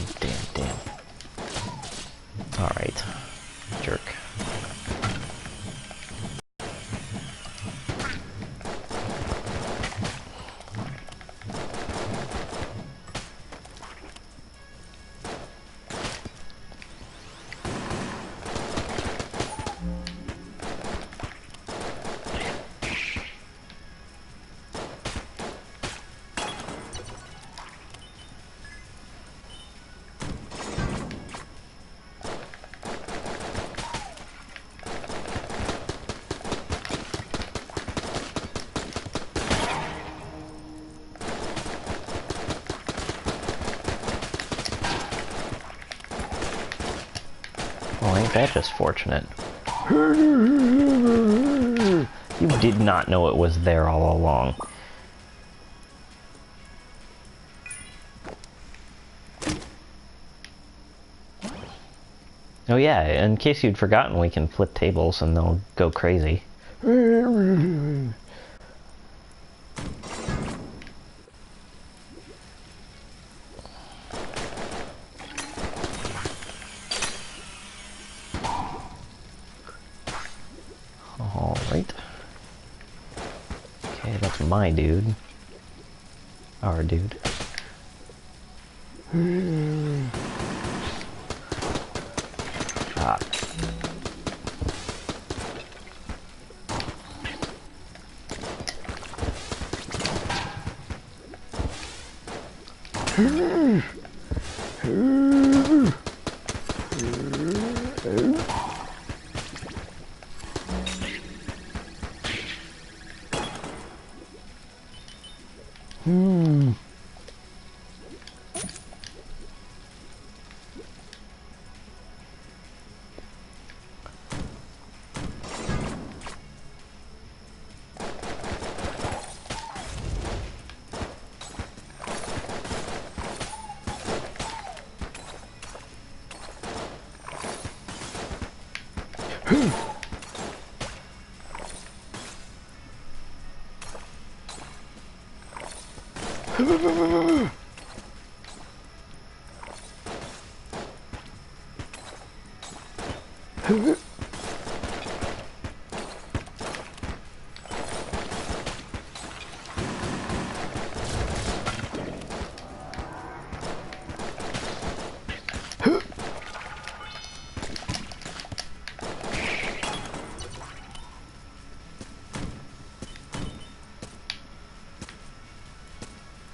Alright. Jerk. Well, ain't that just fortunate? You did not know it was there all along. Oh yeah, in case you'd forgotten, we can flip tables and they'll go crazy. Alright. Okay, that's my dude. Our dude. Ah. Hmm.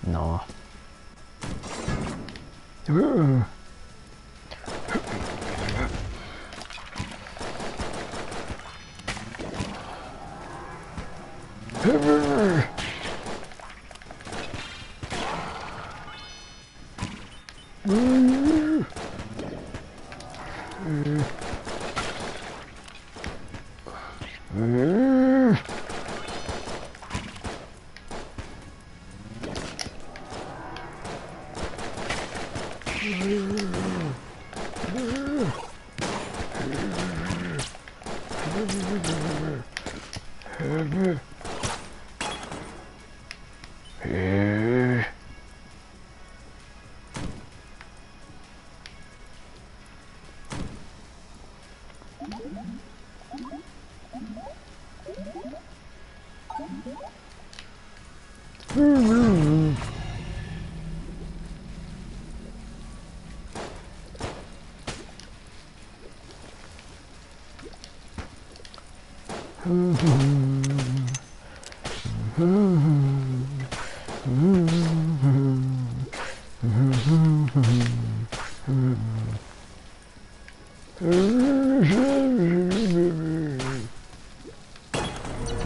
No.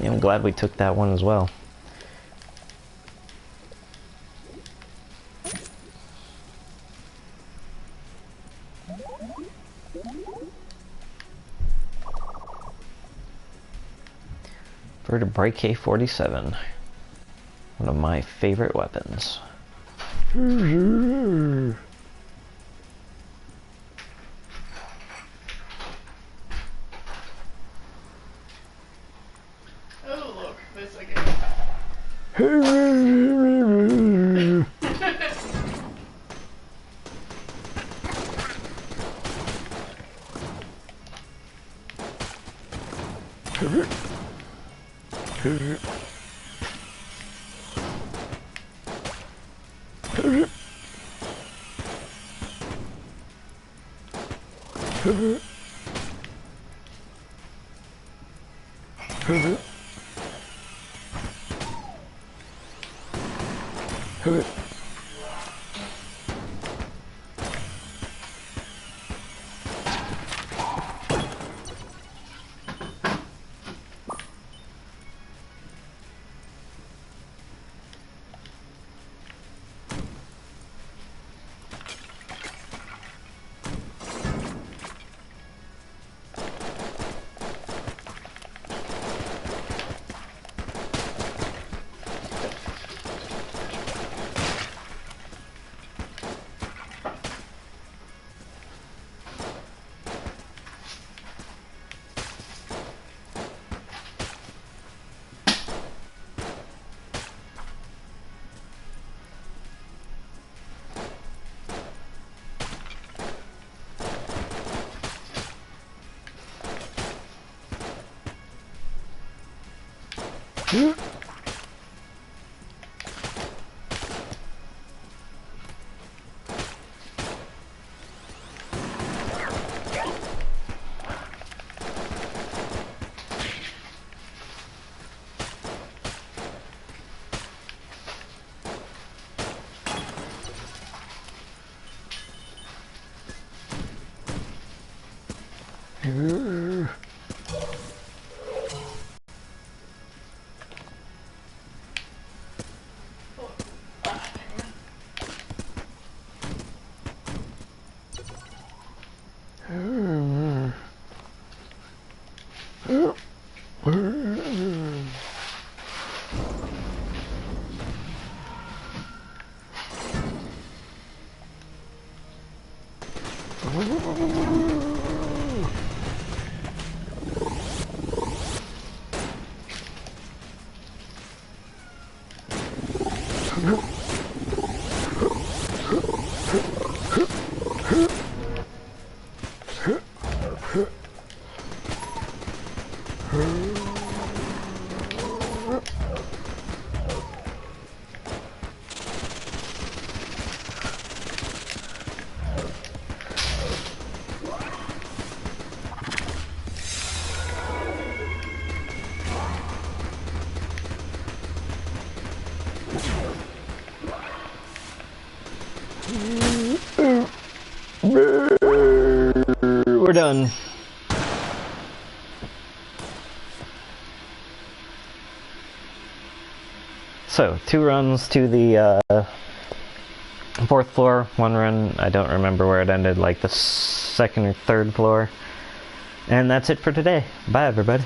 Yeah, I'm glad we took that one as well. Vertebrae K-47. One of my favorite weapons. Oh, look, this again. We're done. So, 2 runs to the 4th floor, 1 run, I don't remember where it ended, like the 2nd or 3rd floor. And that's it for today. Bye, everybody.